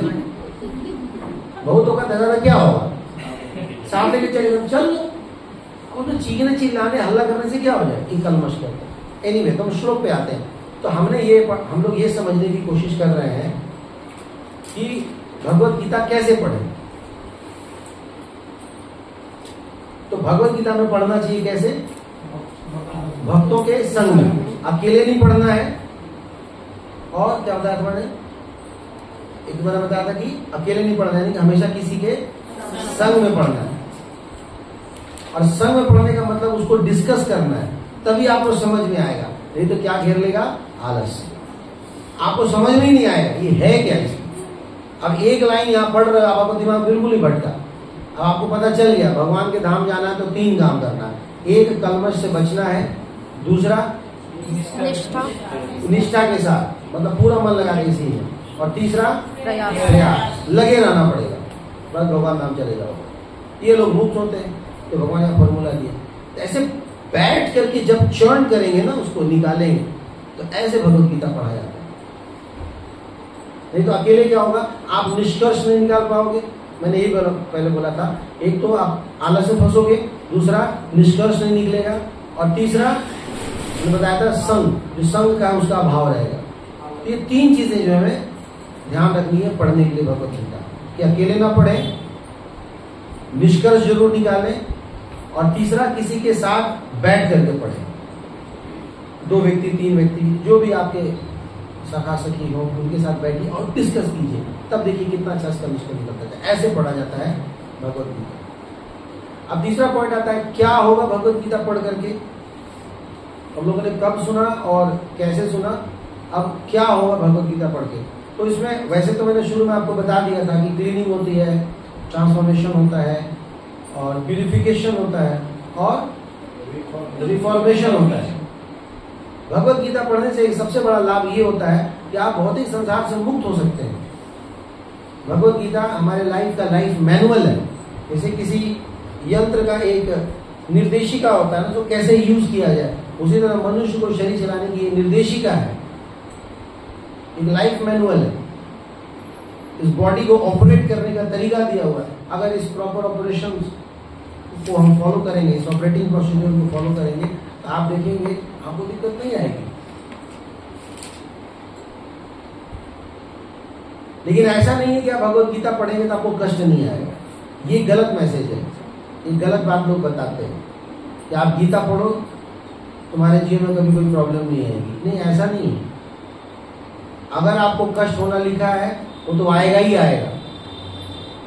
बहुत होगा तो क्या होगा? साथ लेके चलेगा, चल लो। तो चीखने चिल्लाने हल्ला करने से क्या हो जाए? कि कल्मश कहते हैं। एनीवे, तो हम श्लोक पे आते हैं। तो हम लोग ये समझने की कोशिश कर रहे हैं कि भगवत गीता कैसे पढ़ें। तो भगवत गीता में पढ़ना चाहिए कैसे? भक्तों के संग में। अकेले नहीं पढ़ना है। और क्या बताया तुम्हारे? एक बार बताया था कि अकेले नहीं पढ़ना है, हमेशा किसी के संग में पढ़ना है। और संग में पढ़ने का मतलब उसको डिस्कस करना है, तभी आपको समझ में आएगा। नहीं तो क्या घेर लेगा? आलस। आपको समझ में ही नहीं आएगा ये है क्या इसमें। अब एक लाइन यहाँ पढ़ रहे हो, आपका दिमाग बिल्कुल ही भटका। अब आपको पता चल गया भगवान के धाम जाना है तो 3 काम करना है। एक, कलमश से बचना है। दूसरा, निष्ठा के साथ, मतलब पूरा मन लगा के इसी में। और तीसरा, प्रयास, लगे रहना पड़ेगा, बस भगवान धाम चले जाओ। ये लोग मुक्त होते हैं। तो भगवान का फॉर्मूला दिया। ऐसे बैठ करके जब चर्न करेंगे ना, उसको निकालेंगे, तो ऐसे भगवत गीता पढ़ा जाता है। नहीं तो अकेले क्या होगा, आप निष्कर्ष नहीं निकाल पाओगे। मैंने यही पहले बोला था, एक तो आप आलस में फंसोगे, दूसरा निष्कर्ष नहीं निकलेगा, और तीसरा मैंने बताया था संग, जो संग का उसका अभाव रहेगा। तो ये 3 चीजें जो हमें ध्यान रखनी है पढ़ने के लिए भगवत गीता, कि अकेले ना पढ़ें, निष्कर्ष जरूर निकालें, और तीसरा किसी के साथ बैठ करके पढ़ें। 2 व्यक्ति 3 व्यक्ति जो भी आपके सखा सखी हो, उनके साथ बैठिए और डिस्कस कीजिए, तब देखिए कितना अच्छा इसका निष्कर्ष निकलता है। ऐसे पढ़ा जाता है भगवत गीता। अब तीसरा पॉइंट आता है, क्या होगा भगवत गीता पढ़ करके। हम लोगों ने कब सुना और कैसे सुना, अब क्या होगा भगवत गीता पढ़ के। तो इसमें वैसे तो मैंने शुरू में आपको बता दिया था कि क्लीनिंग होती है, ट्रांसफॉर्मेशन होता है, और प्यूरिफिकेशन होता है, और रिफॉर्मेशन होता है। भगवत गीता पढ़ने से एक सबसे बड़ा लाभ ये होता है कि आप भौतिक संसार से मुक्त हो सकते हैं। भगवत गीता हमारे लाइफ का लाइफ मैनुअल है। जैसे किसी यंत्र का एक निर्देशिका होता है ना, तो कैसे यूज किया जाए, उसी तरह मनुष्य को शरीर चलाने की निर्देशिका है, एक लाइफ मैनुअल है। इस बॉडी को ऑपरेट करने का तरीका दिया हुआ है। अगर इस प्रॉपर ऑपरेशन को हम फॉलो करेंगे, इस ऑपरेटिंग प्रोसीजर को फॉलो करेंगे, तो आप देखेंगे आपको दिक्कत नहीं आएगी। लेकिन ऐसा नहीं है कि आप भगवत गीता पढ़ेंगे तो आपको कष्ट नहीं आएगा। ये गलत मैसेज है, ये गलत बात लोग बताते हैं कि आप गीता पढ़ो तुम्हारे जीवन में कभी कोई प्रॉब्लम नहीं आएगी। नहीं, ऐसा नहीं है। अगर आपको कष्ट होना लिखा है वो तो आएगा ही आएगा।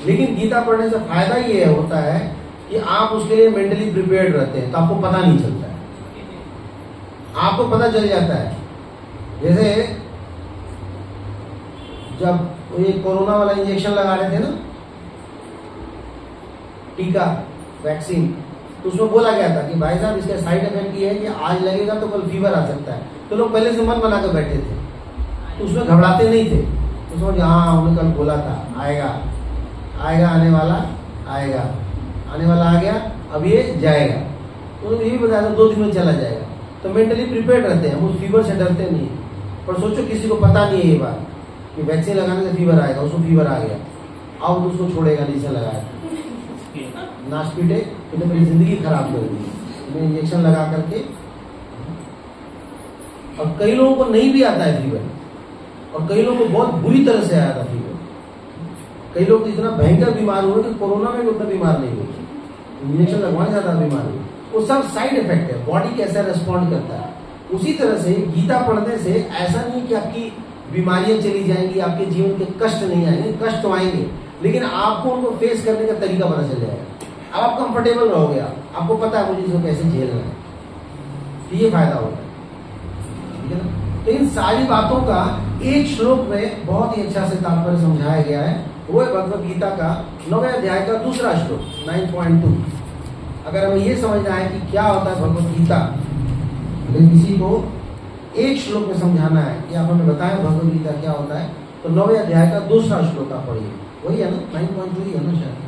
लेकिन गीता पढ़ने से फायदा ये होता है कि आप उसके लिए मेंटली प्रिपेयर्ड रहते हैं, तो आपको पता नहीं चलता है, आपको पता चल जाता है। जैसे जब ये कोरोना वाला इंजेक्शन लगा रहे थे ना, टीका, वैक्सीन, तो उसमें बोला गया था कि भाई साहब इसका साइड इफेक्ट ये है कि आज लगेगा तो कल फीवर आ सकता है। तो लोग पहले से मन बना कर बैठे थे, तो उसमें घबराते नहीं थे। तो समझ हाँ, उन्होंने कल बोला था आएगा आएगा, आने वाला आएगा, आने वाला आ गया, अब ये जाएगा। तो उन्होंने ये भी बताया था 2 दिन में चला जाएगा। तो मेंटली प्रिपेयर्ड रहते हैं, उस फीवर से डरते नहीं। पर सोचो किसी को पता नहीं है ये बात कि वैक्सीन लगाने से फीवर आएगा, उसको फीवर आ गया, अब तो उसको छोड़ेगा नहीं से लगाया, नाश पीटे, तो मेरी जिंदगी खराब कर दी इंजेक्शन लगा करके। और कई लोगों को नहीं भी आता है फीवर, और कई लोगों को बहुत बुरी तरह से आया था फीवर। कई लोग इतना भयंकर बीमार हुए कि कोरोना में भी उतना बीमार नहीं हुए, इंजेक्शन लगवाने ज्यादा बीमार हुए। वो सब साइड इफेक्ट है, बॉडी कैसा रेस्पॉन्ड करता है। उसी तरह से गीता पढ़ने से ऐसा नहीं कि आपकी बीमारियां चली जाएंगी, आपके जीवन के कष्ट नहीं आएंगे, कष्ट तो आएंगे, लेकिन आपको उनको फेस करने का तरीका पता चल जाएगा। अब आप कंफर्टेबल रहोगे, आपको पता है मुझे इसको कैसे झेलना है, तो ये फायदा होगा, ठीक है ना। तो इन सारी बातों का एक श्लोक में बहुत ही अच्छा से तात्पर्य समझाया गया है। वो है भगवत गीता का 9वें अध्याय का 2रा श्लोक 9.2। अगर हमें ये समझना है कि क्या होता है भगवत गीता, अगर किसी को एक श्लोक में समझाना है कि आप हमें बताएं भगवत गीता क्या होता है, तो 9वें अध्याय का 2रा श्लोक आप पढ़िए। वही है ना, 9.2 ही है ना शायद।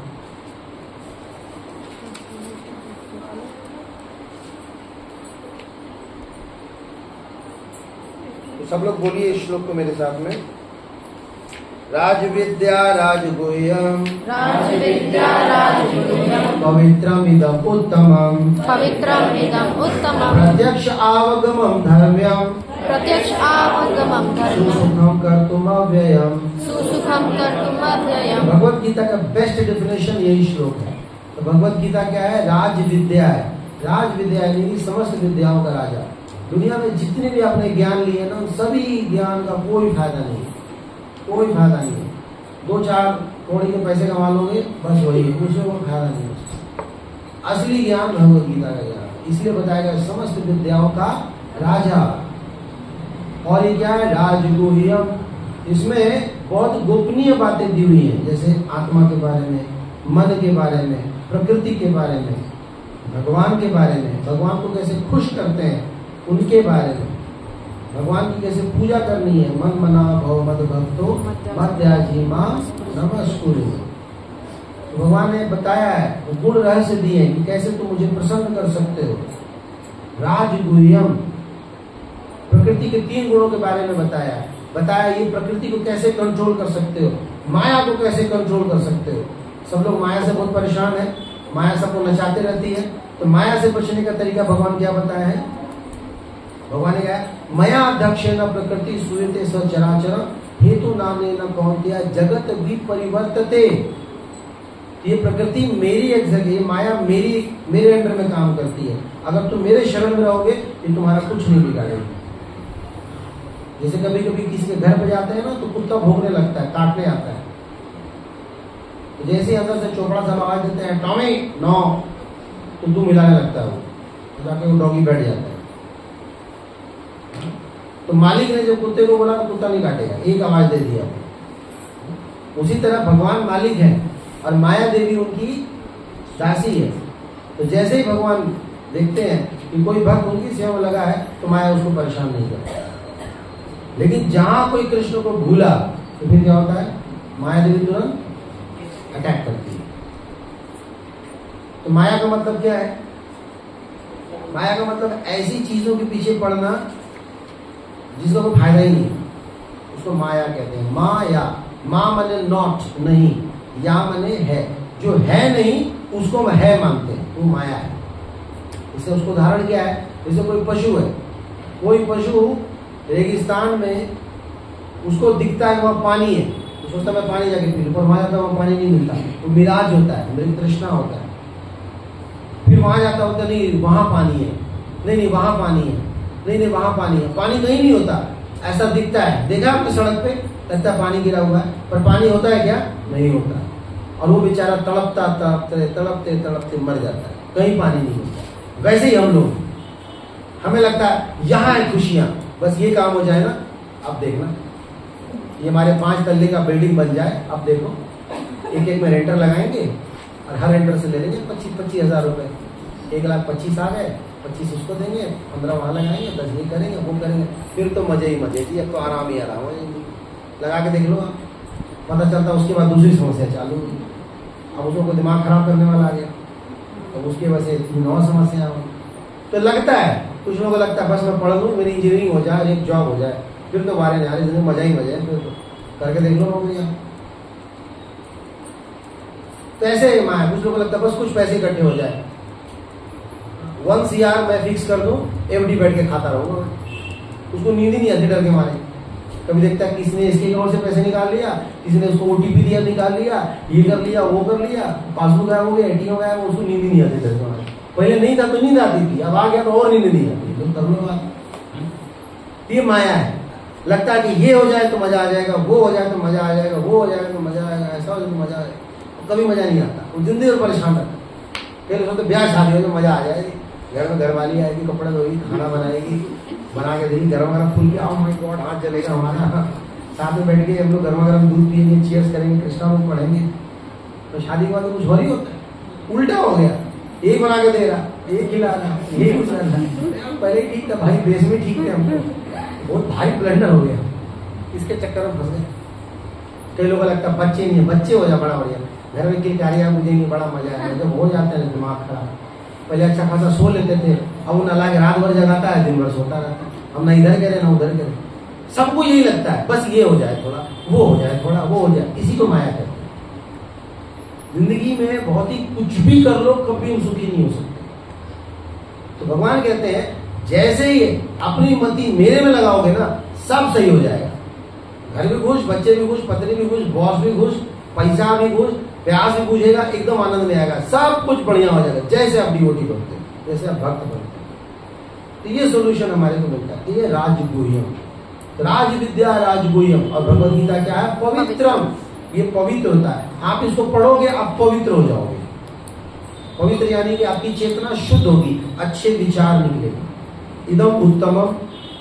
सब लोग बोलिए इस श्लोक को मेरे साथ में। राजविद्या राजगुह्यम, राजविद्या राजगुह्यम, पवित्रमिदं उत्तमं, पवित्रमिदं उत्तमं, प्रत्यक्ष आवगमं धर्म्यं, प्रत्यक्ष आवगमं धर्मं, सुसुखं कर्तुमव्ययम्। सुसुखं कर्तुमव्ययम्। भगवत गीता का बेस्ट डेफिनेशन यही श्लोक है। तो भगवत गीता क्या है? राज विद्या है। राज विद्या यानी समस्त विद्याओं का राजा। दुनिया में जितने भी आपने ज्ञान लिए ना, उन सभी ज्ञान का कोई फायदा नहीं, कोई फायदा नहीं है। 2-4 कौड़ी के पैसे कमा लोगे बस, वही है, उसमें कोई फायदा नहीं है। असली ज्ञान भगवत गीता का ज्ञान, इसलिए बताया गया समस्त विद्याओं का राजा। और ये क्या है? राजगुह्यम। इसमें बहुत गोपनीय बातें दी हुई हैं, जैसे आत्मा के बारे में, मन के बारे में, प्रकृति के बारे में, भगवान के बारे में, भगवान को कैसे खुश करते हैं उनके बारे में, भगवान की कैसे पूजा करनी है। मन मना भव मद भक्तो मध्याजी मां नमस्कुरु। तो भगवान ने बताया है, वो गुण रहस्य दिए हैं कि कैसे तुम मुझे प्रसन्न कर सकते हो। राजगुह्यम, प्रकृति के 3 गुणों के बारे में बताया ये प्रकृति को कैसे कंट्रोल कर सकते हो, माया को कैसे कंट्रोल कर सकते हो। सब लोग माया से बहुत परेशान है, माया सबको नचाते रहती है। तो माया से बचने का तरीका भगवान क्या बताया है? भगवान ने कहा मया अध्यक्षेण प्रकृति सूयते सचराचर हेतु नानेन कौन्तेय जगत विपरिवर्तते। ये प्रकृति मेरी एक जगह, माया मेरे अंडर में काम करती है। अगर तुम मेरे शरण में रहोगे तो तुम्हारा कुछ नहीं बिगाड़ेगा। जैसे कभी कभी किसी के घर पे जाते हैं ना, तो कुत्ता भौंकने लगता है, काटने आता है। तो जैसे अंदर से चोपड़ा सा आवाज देते हैं टॉमी नो, तो तू मिलाने लगता है, वो जाके वो डॉगी बैठ जाता है। तो मालिक ने जब कुत्ते को बोला तो कुत्ता नहीं काटेगा, एक आवाज दे दिया। उसी तरह भगवान मालिक है और माया देवी उनकी दासी है। तो जैसे ही भगवान देखते हैं कि कोई भक्त उनकी सेवा में लगा है, तो माया उसको परेशान नहीं करता। लेकिन जहां कोई कृष्ण को भूला तो फिर क्या होता है? माया देवी तुरंत अटैक करती है। तो माया का मतलब क्या है? माया का मतलब ऐसी चीजों के पीछे पड़ना जिसका कोई फायदा ही नहीं, उसको माया कहते हैं। माया, माँ मने नॉट, नहीं, या मने है। जो है नहीं उसको हम है मानते हैं, वो माया है। इससे उसको उदाहरण क्या है? जैसे कोई पशु है, कोई पशु रेगिस्तान में उसको दिखता है वहां पानी है, तो सोचता मैं पानी जाके पी लूं, पर वहां जाता वहां पानी नहीं मिलता, वो मिराज होता है, मृग तृष्णा होता है। फिर वहां जाता होता नहीं वहां पानी है, नहीं वहां पानी है, नहीं वहां पानी है, पानी कहीं नहीं होता, ऐसा दिखता है। देखा आपने सड़क पे लगता है पानी गिरा हुआ है, पर पानी होता है क्या? नहीं होता। और वो बेचारा तड़पते मर जाता है, कहीं पानी नहीं होता। वैसे ही हम लोग, हमें लगता है यहाँ है खुशियां, बस ये काम हो जाए ना, अब देखना ये हमारे 5 तल्ले का बिल्डिंग बन जाए। अब देखो एक एक में रेंटर लगाएंगे और हर रेंटर से ले लेंगे 25-25 हजार रुपए। 1,25,000 आ गए, 25 उसको देंगे, 15 वहां लगाएंगे, 10 ये करेंगे, वो करेंगे, फिर तो मजे ही मजे जी। अब तो आराम ही आराम है, लगा के देख लो आप, पता चलता उसके बाद दूसरी समस्या चालू हुई। अब उसको दिमाग खराब करने वाला आ गया, तो उसकी वजह से 9 समस्या हो। तो लगता है कुछ लोगों को लगता है बस मैं पढ़ लूँ, मेरी इंजीनियरिंग हो जाए, एक जॉब हो जाए, फिर तो बारे नहीं आ रही, मजा ही मजा है, फिर तो करके देख लो नौकरियां। तो ऐसे ही माया, कुछ लोगों को लगता है बस कुछ पैसे इकट्ठे हो जाए, 1 CR मैं फिक्स कर दूं, FD बैठ के खाता रहूंगा। उसको नींद ही नहीं आती डर के मारे। कभी देखता है किसी ने इसके अकाउंट से पैसे निकाल लिया, किसी ने उसको OTP दिया निकाल लिया, ये कर लिया वो कर लिया, पासबुक गायब हो गया, ATM गायब, उसको नींद ही नहीं आती डर के मारे। पहले नहीं था तो नींद आती थी, अब आ गया तो और नींद नहीं आती। तो कर लो बात, ये माया है। लगता है कि ये हो जाए तो मजा आ जाएगा, वो हो जाए तो मजा आ जाएगा, वो हो जाए तो मजा आएगा, ऐसा हो जाए तो मजा आएगा। कभी मजा नहीं आता, वो जिंदगी में परेशान रहता है। फिर उसमें तो ब्याह शादी हो तो मजा आ जाएगी, घर में घरवाली आएगी, कपड़े धोएगी, खाना बनाएगी, बना के देगी, गरम गरम फूल के, oh my God, हाथ जलेगा हमारा, साथ में बैठ के हम लोग गर्मा गर्म दूध पियेंगे, चीयर्स करेंगे, कृष्णा में पढ़ेंगे। तो शादी के बाद तो कुछ हो ही होता है, उल्टा हो गया, एक बना के दे रहा, एक खिला रहा, ये कुछ रहा। पहले ठीक था भाई, बेस में ठीक थे हमको, बहुत भारी ब्लंडर हो गया, इसके चक्कर में फंस गए। कई लोगों को लगता है बच्चे नहीं है, बच्चे हो जाए बड़ा बढ़िया, घर में किलकारियां बुझेंगी, बड़ा मजा आएगा। जब हो जाता है दिमाग खराब, पहले अच्छा खासा सो लेते थे, अब वो नला के रात भर जगाता है, दिन भर सोता रहता है। हम ना इधर करें ना उधर करें, सबको यही लगता है बस ये हो जाए थोड़ा, वो हो जाए थोड़ा, वो हो जाए, इसी को माया कहते हैं। जिंदगी में बहुत ही कुछ भी कर लो, कभी हम सुखी नहीं हो सकते। तो भगवान कहते हैं जैसे ही अपनी मति मेरे में लगाओगे ना, सब सही हो जाएगा। घर भी खुश, बच्चे भी खुश, पत्नी भी खुश, बॉस भी खुश, पैसा भी खुश, प्यास भी बुझेगा, एकदम आनंद में आएगा, सब कुछ बढ़िया हो जाएगा। जैसे आप डिवोटी बनते हैं, जैसे आप भक्त बनते हैं, तो ये सोल्यूशन हमारे को मिलता है। ये राजगुह्यम, राज विद्या राजगुह्यम। और भगवद गीता क्या है? पवित्रम, ये पवित्र होता है। आप इसको पढ़ोगे आप पवित्र हो जाओगे। पवित्र यानी कि आपकी चेतना शुद्ध होगी, अच्छे विचार निकलेंगे। इदम उत्तमम,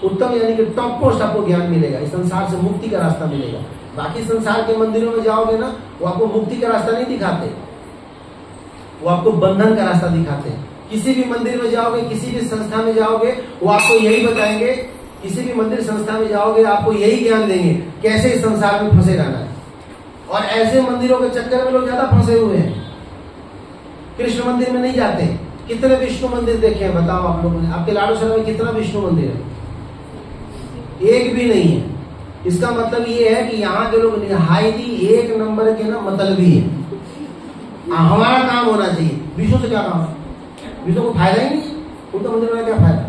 उत्तम यानी कि टॉप मोस्ट आपको ज्ञान मिलेगा, इस संसार से मुक्ति का रास्ता मिलेगा। बाकी संसार के मंदिरों में जाओगे ना, वो आपको मुक्ति का रास्ता नहीं दिखाते, वो आपको बंधन का रास्ता दिखाते हैं। किसी भी मंदिर में जाओगे, किसी भी संस्था में जाओगे, वो आपको यही बताएंगे, किसी भी मंदिर संस्था में जाओगे आपको यही ज्ञान देंगे कैसे इस संसार में फंसे रहना है। और ऐसे मंदिरों के चक्कर में लोग ज्यादा फंसे हुए हैं, कृष्ण मंदिर में नहीं जाते। कितने विष्णु मंदिर देखे हैं बताओ आप लोगों ने? आपके लाडोसरा में कितना विष्णु मंदिर है? एक भी नहीं है। इसका मतलब ये है कि यहाँ के लोग निहायती एक नंबर के ना मतलबी है। हमारा काम होना चाहिए, विष्णु से क्या काम है? विष्णु को फायदा ही नहीं है, उनका मंदिर में क्या फायदा?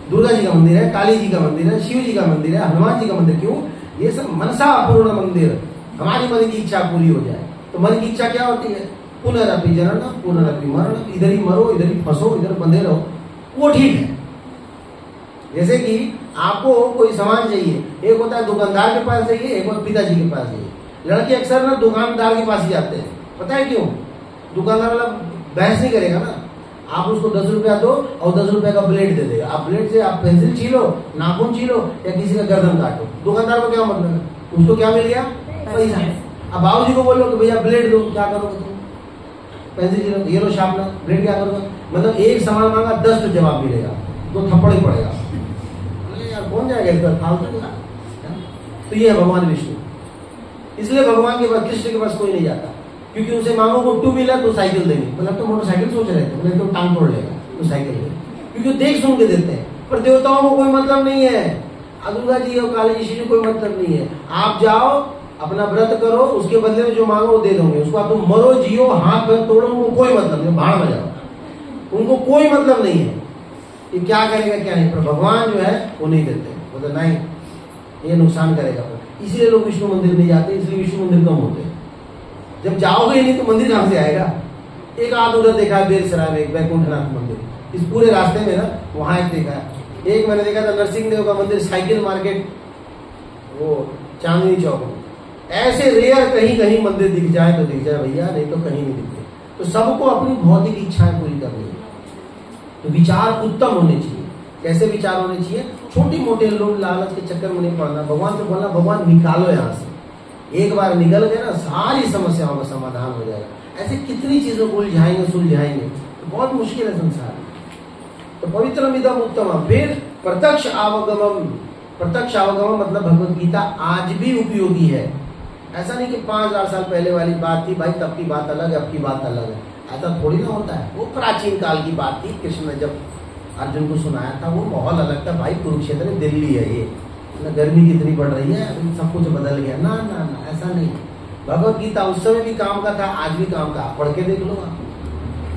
दुर्गा जी का मंदिर है, काली जी का मंदिर है, शिव जी का मंदिर है, हनुमान जी का मंदिर, क्यों? ये सब मनसा पूर्ण मंदिर, हमारी मन की इच्छा पूरी हो जाए। तो मन की इच्छा क्या होती है? पुनरअपि जनन पुनरअपि मरण, इधर ही मरो, इधर ही फंसो, इधर बंधे रहो, वो ठीक है। जैसे कि आपको कोई सामान चाहिए, एक होता है दुकानदार के पास जाइए, एक होता है पिताजी के पास जाइए। लड़के अक्सर ना दुकानदार के पास ही जाते हैं, पता है क्यों? दुकानदार वाला बहस नहीं करेगा ना, आप उसको 10 रुपया दो और 10 रुपए का ब्लेड दे देगा। आप ब्लेड से आप पेंसिल छीलो, नाखून छीलो या किसी का गर्दन काटो, दुकानदार को क्या मतलब है? उसको क्या मिल गया? पैसा। अब बाबूजी को बोलो कि भैया ब्लेड दो, क्या करोगे तुम? पेंसिल छीलो, ये लो शार्पनर, ब्लेड क्या करोगे? मतलब एक सामान मांगा 10 तो जवाब मिलेगा, तो थप्पड़ ही पड़ेगा। यार कौन जाएगा इस पर फालतू का? तो ये है भगवान विष्णु। इसलिए भगवान के पास, कृष्ण के पास कोई नहीं जाता, क्योंकि उसे मांगो को 2 व्हीलर तो साइकिल देंगे, मतलब तो मोटरसाइकिल सोच रहे थे, मतलब तो टांग तोड़ लेगा तो साइकिल देंगे, क्योंकि देख सुन के देते हैं। पर देवताओं को कोई मतलब नहीं है, दुर्गा जी और काली जी से कोई मतलब नहीं है। आप जाओ अपना व्रत करो, उसके बदले में जो मांगो वो दे दोगे। उसको आप तुम मरो जियो हाथ पैर तोड़ो, उनको कोई मतलब नहीं, भाड़ में जाओ, उनको कोई मतलब नहीं है कि क्या करेगा क्या नहीं। पर भगवान जो है वो नहीं देते, बोलते नहीं ये नुकसान करेगा। इसलिए लोग विष्णु मंदिर नहीं जाते, इसलिए विष्णु मंदिर कम होते। जब जाओगे नहीं तो मंदिर कहां से आएगा? एक आध उधर देखा है बेलसराय में, वैकुंठनाथ मंदिर, इस पूरे रास्ते में ना वहां एक देखा है। एक मैंने देखा था नरसिंह देव का मंदिर, साइकिल मार्केट, वो चांदनी चौक में। ऐसे रेयर कहीं कहीं मंदिर दिख जाए तो दिख जाए भैया, नहीं तो कहीं नहीं दिखते। तो सबको अपनी भौतिक इच्छाएं पूरी करनी है, तो विचार उत्तम होने चाहिए। कैसे विचार होने चाहिए? छोटी मोटे लोग लालच के चक्कर में नहीं पड़ना, भगवान से बोलना भगवान निकालो यहाँ से। एक बार निकल गए ना सारी समस्याओं का समाधान हो जाएगा। ऐसे कितनी चीजों को उलझाएंगे सुलझाएंगे, तो बहुत मुश्किल है संसार में। तो पवित्रम इदम उत्तमम। फिर प्रत्यक्ष आवागमम, प्रत्यक्ष आवागमम मतलब भगवत गीता आज भी उपयोगी है। ऐसा नहीं कि 5000 साल पहले वाली बात थी भाई, तब की बात अलग है, अब की बात अलग है, ऐसा थोड़ी ना होता है। वो प्राचीन काल की बात थी, कृष्ण ने जब अर्जुन को सुनाया था वो माहौल अलग था भाई। कुरुक्षेत्र में दिल्ली है ये, गर्मी कितनी बढ़ रही है, सब कुछ बदल गया ना ना ना, ऐसा नहीं। भगवत गीता उस समय भी काम का था, आज भी काम का। आप पढ़ के देख लो,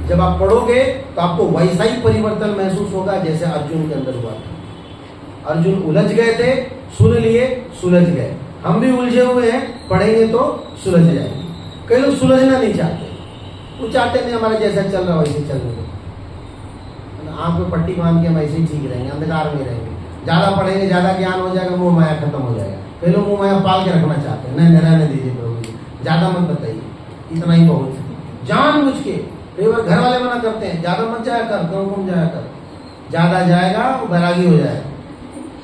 जब आप पढ़ोगे तो आपको वैसा ही परिवर्तन महसूस होगा जैसे अर्जुन के अंदर हुआ था। अर्जुन उलझ गए थे, सुन लिए, सुलझ गए। हम भी उलझे हुए हैं, पढ़ेंगे तो सुलझ जाएंगे। कई लोग सुलझना नहीं चाहते, वो चाहते नहीं हमारा जैसा चल रहा वैसे चलने दो, आंख में पट्टी बांध के हम ऐसे ही ठीक रहेंगे, अंधकार में रहेंगे। ज्यादा पढ़ेंगे, ज्यादा ज्यादा ज्ञान हो जाएगा, मोह माया खत्म हो जाएगा। कई लोग मोह माया पाल के रखना चाहते हैं, नहीं रहने दीजिए प्रभु जी, ज्यादा मत बताइए, इतना ही बहुत है। जानबूझ के कई बार घर वाले मना करते हैं, ज्यादा मत जाया कर, कम जाया कर। ज्यादा जाएगा वो बैरागी हो जाएगा।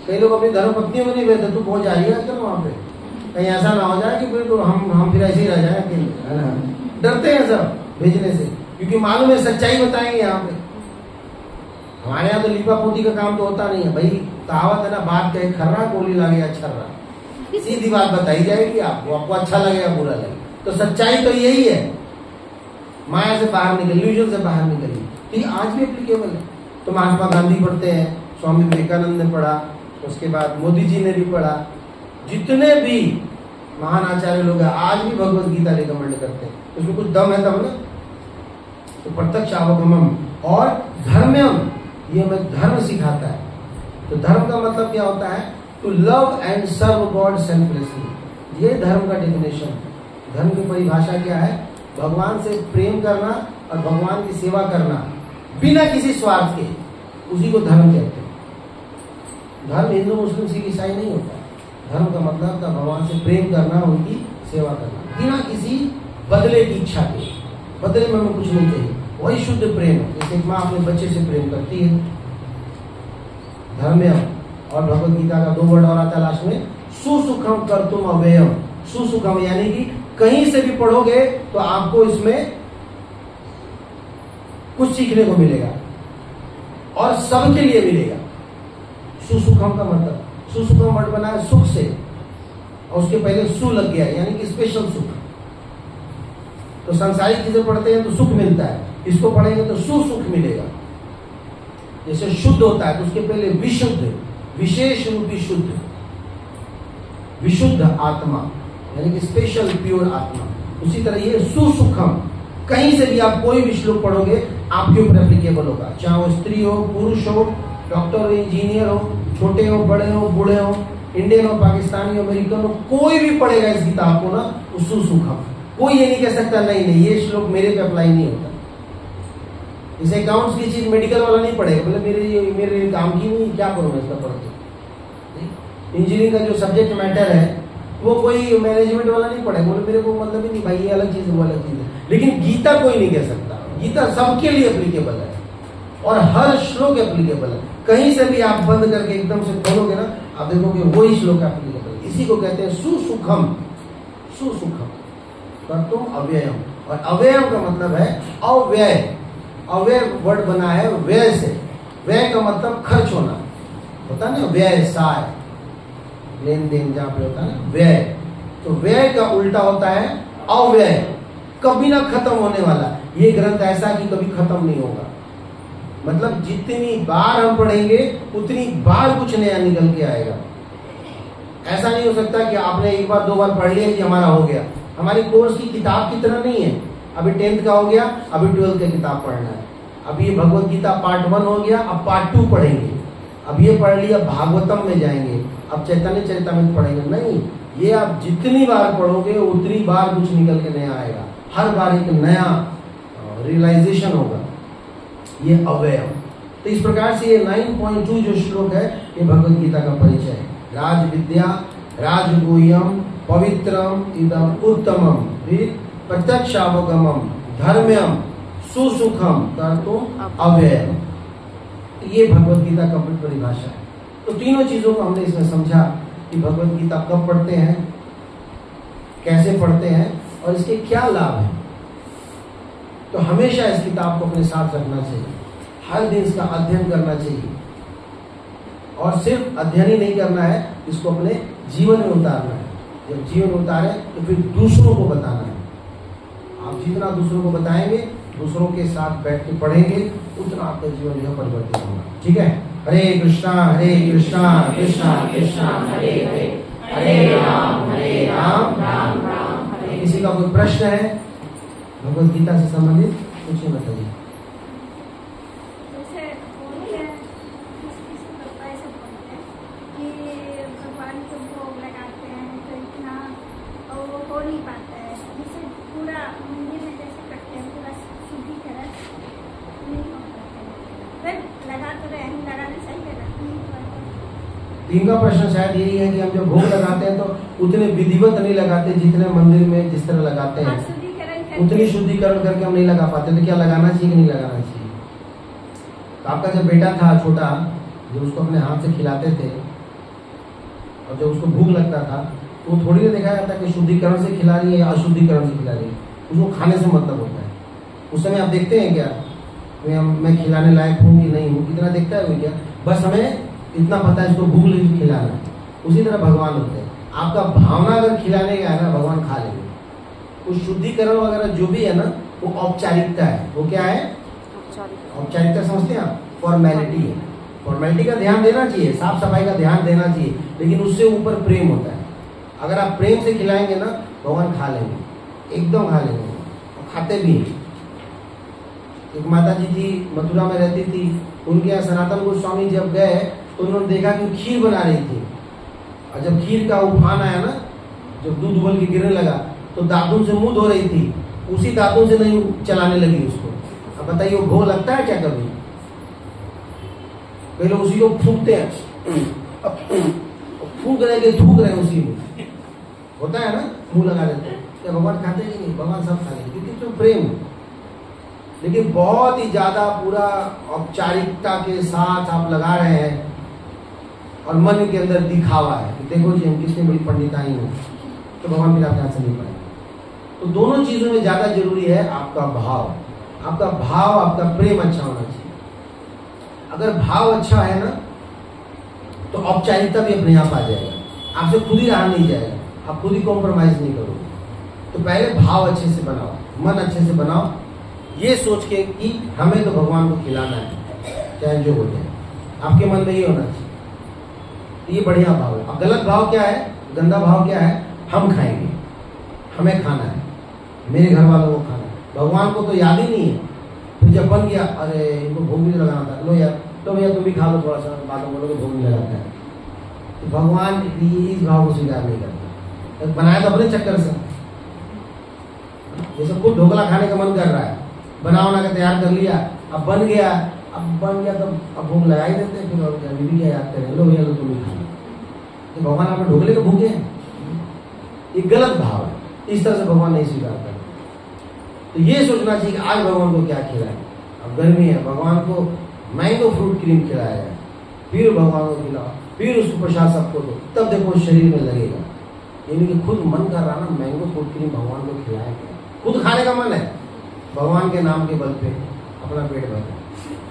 कई लोग अपनी धर्मपत्नियों में नहीं भेजते, तू बहुत जा रही है चलो वहां पे, कहीं ऐसा ना हो जाए कि फिर तो हम फिर ऐसे ही रह जाए, है ना। डरते हैं सब भेजने से, क्योंकि मालूम है सच्चाई बताएंगे यहाँ पे। हमारे यहाँ तो लिपा पोती का काम तो होता नहीं है भाई। कहावत है ना, बात कहे खर्रा गोली लगे छर्रा, सीधी बात बताई जाएगी आपको, आपको अच्छा लगेगा बुरा लगे। तो सच्चाई तो यही है, माया से बाहर निकल, इल्यूजन से बाहर निकलिए। तो ये आज भी एप्लीकेबल है। तो महात्मा गांधी पढ़ते हैं, स्वामी विवेकानंद ने पढ़ा, उसके बाद मोदी जी ने भी पढ़ा, जितने भी महान आचार्य लोग हैं आज भी भगवत गीता रिकमेंड करते हैं। उसमें कुछ दम है तब ना। तो प्रत्यक्ष आवागमम और धर्म्यम, ये हमें धर्म सिखाता है। तो धर्म का मतलब क्या होता है? To love and serve god selflessly. ये धर्म का डेफिनेशन। धर्म की परिभाषा क्या है? भगवान से प्रेम करना और भगवान की सेवा करना बिना किसी स्वार्थ के, उसी को धर्म कहते हैं। धर्म हिंदू मुस्लिम सिख ईसाई नहीं होता। धर्म का मतलब था भगवान से प्रेम करना, उनकी सेवा करना बिना किसी बदले की इच्छा के। बदले में हमें कुछ नहीं चाहिए, वही शुद्ध प्रेम है। जैसे माँ अपने बच्चे से प्रेम करती है, धर्म्य। और भगवत गीता का 2 वर्ड और आता है लास्ट में, सुसुखम कर्तुम अव्ययम। सुसुखम यानी कि कहीं से भी पढ़ोगे तो आपको इसमें कुछ सीखने को मिलेगा और सबके लिए मिलेगा। सुसुखम का मतलब, सुसुखम वर्ड बना है सुख से और उसके पहले सु लग गया यानी कि स्पेशल सुख। तो सांसारिक चीजें पढ़ते हैं तो सुख मिलता है, इसको पढ़ेंगे तो सुसुख मिलेगा। जैसे शुद्ध होता है तो उसके पहले विशुद्ध, विशेष रूपी शुद्ध, विशुद्ध आत्मा यानी कि स्पेशल प्योर आत्मा। उसी तरह ये सुसुखम, कहीं से भी आप कोई भी श्लोक पढ़ोगे आपके ऊपर एप्लीकेबल होगा, चाहे वो स्त्री हो, पुरुष हो, डॉक्टर हो, इंजीनियर हो, छोटे हो, बड़े हो, बूढ़े हो, इंडियन हो, पाकिस्तानी हो, अमेरिकन हो, कोई भी पढ़ेगा इस किताब को ना, सुसुखम। कोई ये नहीं कह सकता नहीं नहीं ये श्लोक मेरे पे अप्लाई नहीं होता। इसे अकाउंट्स की चीज मेडिकल वाला नहीं पढ़ेगा, बोले मेरे काम की नहीं, क्या करूं मैं इसका पढ़ के। इंजीनियरिंग का जो सब्जेक्ट मैटर है वो कोई मैनेजमेंट वाला नहीं पढ़ेगा, बोले मेरे को मतलब ही नहीं भाई, ये अलग चीज है वो अलग चीज है। लेकिन गीता कोई नहीं कह सकता, गीता सबके लिए एप्लीकेबल है और हर श्लोक एप्लीकेबल है। कहीं से भी आप बंद करके एकदम से खोलोगे ना, आप देखोगे वही श्लोक एप्लीकेबल है। इसी को कहते हैं सुसुखम। सुसुखम कर्तुम अव्ययम, और अव्ययम का मतलब है अव्यय। अव्यय वर्ड बना है व्यय से। व्यय का मतलब खर्च होना होता है ना, व्यवसाय, लेन देन जहां पे होता है ना व्यय, तो व्यय का उल्टा होता है अव्यय, कभी ना खत्म होने वाला। ये ग्रंथ ऐसा कि कभी खत्म नहीं होगा, मतलब जितनी बार हम पढ़ेंगे उतनी बार कुछ नया निकल के आएगा। ऐसा नहीं हो सकता कि आपने एक बार 2 बार पढ़ लिया कि हमारा हो गया। हमारी कोर्स की किताब की तरह नहीं है, अभी 10th का हो गया, अभी 12th का किताब पढ़ना है। अब ये भगवत गीता पार्ट 1 हो गया, अब पार्ट 2 पढ़ेंगे। अब ये पढ़ लिया, भागवतम में जाएंगे, अब चैतन्य चरितामृत पढ़ेंगे। नहीं, ये आप जितनी बार पढ़ोगे उतनी बार कुछ निकल के नया आएगा, हर बार एक नया रियलाइजेशन होगा। ये अव्ययम। तो इस प्रकार से ये 9.2 जो श्लोक है ये भगवत गीता का परिचय है। राज विद्या राजगुह्यम पवित्रम इदम उत्तमम प्रत्यक्षावगमम धर्म्यम सुसुखम कर्तुम अव्ययम। ये भगवत गीता का परिभाषा है। तो तीनों चीजों को हमने इसमें समझा कि भगवत गीता कब पढ़ते हैं, कैसे पढ़ते हैं और इसके क्या लाभ हैं। तो हमेशा इस किताब को अपने साथ रखना चाहिए, हर दिन इसका अध्ययन करना चाहिए, और सिर्फ अध्ययन ही नहीं करना है, इसको अपने जीवन में उतारना है। जब जीवन में उतारे तो फिर दूसरों को बताना है। आप जितना दूसरों को बताएंगे, दूसरों के साथ बैठ के पढ़ेंगे, उतना आपका जीवन जो परिवर्तित होगा। ठीक है। हरे कृष्णा कृष्णा कृष्णा हरे हरे, हरे राम राम राम हरे। किसी का कोई प्रश्न है भगवत गीता से संबंधित, कुछ बताइए। इनका प्रश्न शायद यही है कि हम जब भोग लगाते हैं तो उतने विधिवत नहीं लगाते जितने मंदिर में जिस तरह लगाते हैं, उतनी शुद्धिकरण करके हम नहीं लगा पाते। तो क्या लगाना चाहिए कि नहीं लगाना चाहिए? तो आपका जब बेटा था छोटा, जो उसको अपने हाथ से खिलाते थे और जब उसको भूख लगता था तो वो थोड़ी देर देखा जाता कि शुद्धिकरण से खिला रही है या अशुद्धिकरण से खिला रही है, उसको खाने से मतलब होता है। उस समय आप देखते हैं क्या मैं खिलाने लायक हूँ कि नहीं हूँ, कितना देखता है वो क्या? बस हमें इतना पता है इसको भूख लगी खिलाना है। उसी तरह भगवान होते हैं, आपका भावना अगर खिलाने का है ना, भगवान खा लेंगे। उस शुद्धिकरण वगैरह जो भी है ना, वो औपचारिकता है। वो क्या है? औपचारिकता समझते हैं आप? फॉर्मेलिटी है। फॉर्मेलिटी का ध्यान देना चाहिए, साफ सफाई का ध्यान देना चाहिए, लेकिन उससे ऊपर प्रेम होता है। अगर आप प्रेम से खिलाएंगे ना, भगवान खा लेंगे, एकदम खा लेंगे, और खाते भी हैं। एक माता जी थी, मथुरा में रहती थी, उनके यहाँ सनातन गोस्वामी जब गए तो उन्होंने देखा कि खीर बना रही थी, और जब खीर का उफान आया ना, जब दूध उबल के गिरने लगा तो दातुन से मुंह धो रही थी, उसी दातुन से नहीं चलाने लगी उसको। अब बताइए वो भोग लगता है क्या कभी? पहले उसी को फूंकते हैं, फूंक रहे के थूक रहे उसी में, होता है ना, मुंह लगा देते हैं। क्या भगवान खाते ही नहीं? भगवान सब खा लेंगे, क्योंकि तो प्रेम। लेकिन बहुत ही ज्यादा पूरा औपचारिकता के साथ आप लगा रहे हैं और मन के अंदर दिखावा है कि देखो जी हम कितने बड़ी पंडिताई हो, तो भगवान फिर आपके हाथ से नहीं पाएंगे। तो दोनों चीजों में ज्यादा जरूरी है आपका भाव। आपका भाव, आपका प्रेम अच्छा होना चाहिए। अगर भाव अच्छा है ना तो औपचारिकता भी अपने आप आ जाएगा, आपसे खुद ही रहा नहीं जाएगा, आप खुद ही कॉम्प्रोमाइज नहीं करोगे। तो पहले भाव अच्छे से बनाओ, मन अच्छे से बनाओ, ये सोच के कि हमें तो भगवान को खिलाना है चाहे जो हो जाए। आपके मन में ये होना चाहिए, तो ये बढ़िया भाव है। अब गलत भाव क्या है, गंदा भाव क्या है, हम खाएंगे, हमें खाना है, मेरे घर वालों को खाना है, भगवान को तो याद ही नहीं है। फिर जब बन गया, अरे इनको भोग भी लगाना था, लो यार तो भैया तुम भी खा लो थोड़ा सा, बातों बोलो तो भोग नहीं लगाता है। तो भगवान इस भाव को स्वीकार नहीं करता। बनाया तो अपने चक्कर से, जैसे खुद ढोकला खाने का मन कर रहा है, बना बना के तैयार कर लिया, अब बन गया, तो अब भूख लगा ही देते हैं। फिर और क्या, क्या याद करें, लो भैया लो तुम भी खा लो। तो भगवान आपने ढोकले को भूखे हैं, ये गलत भाव है, इस तरह से भगवान नहीं स्वीकार करते। तो ये सोचना चाहिए कि आज भगवान को क्या खिलाएं। अब गर्मी है, भगवान को मैंगो फ्रूट क्रीम खिलाया है, फिर भगवान को खिलाओ, फिर उसको प्रसाद सबको दो, तब देखो शरीर में लगेगा। यानी कि खुद मन कर रहा ना मैंगो फ्रूट क्रीम भगवान को खिलाए, खुद खाने का मन है, भगवान के नाम के बल पे अपना पेट भरना।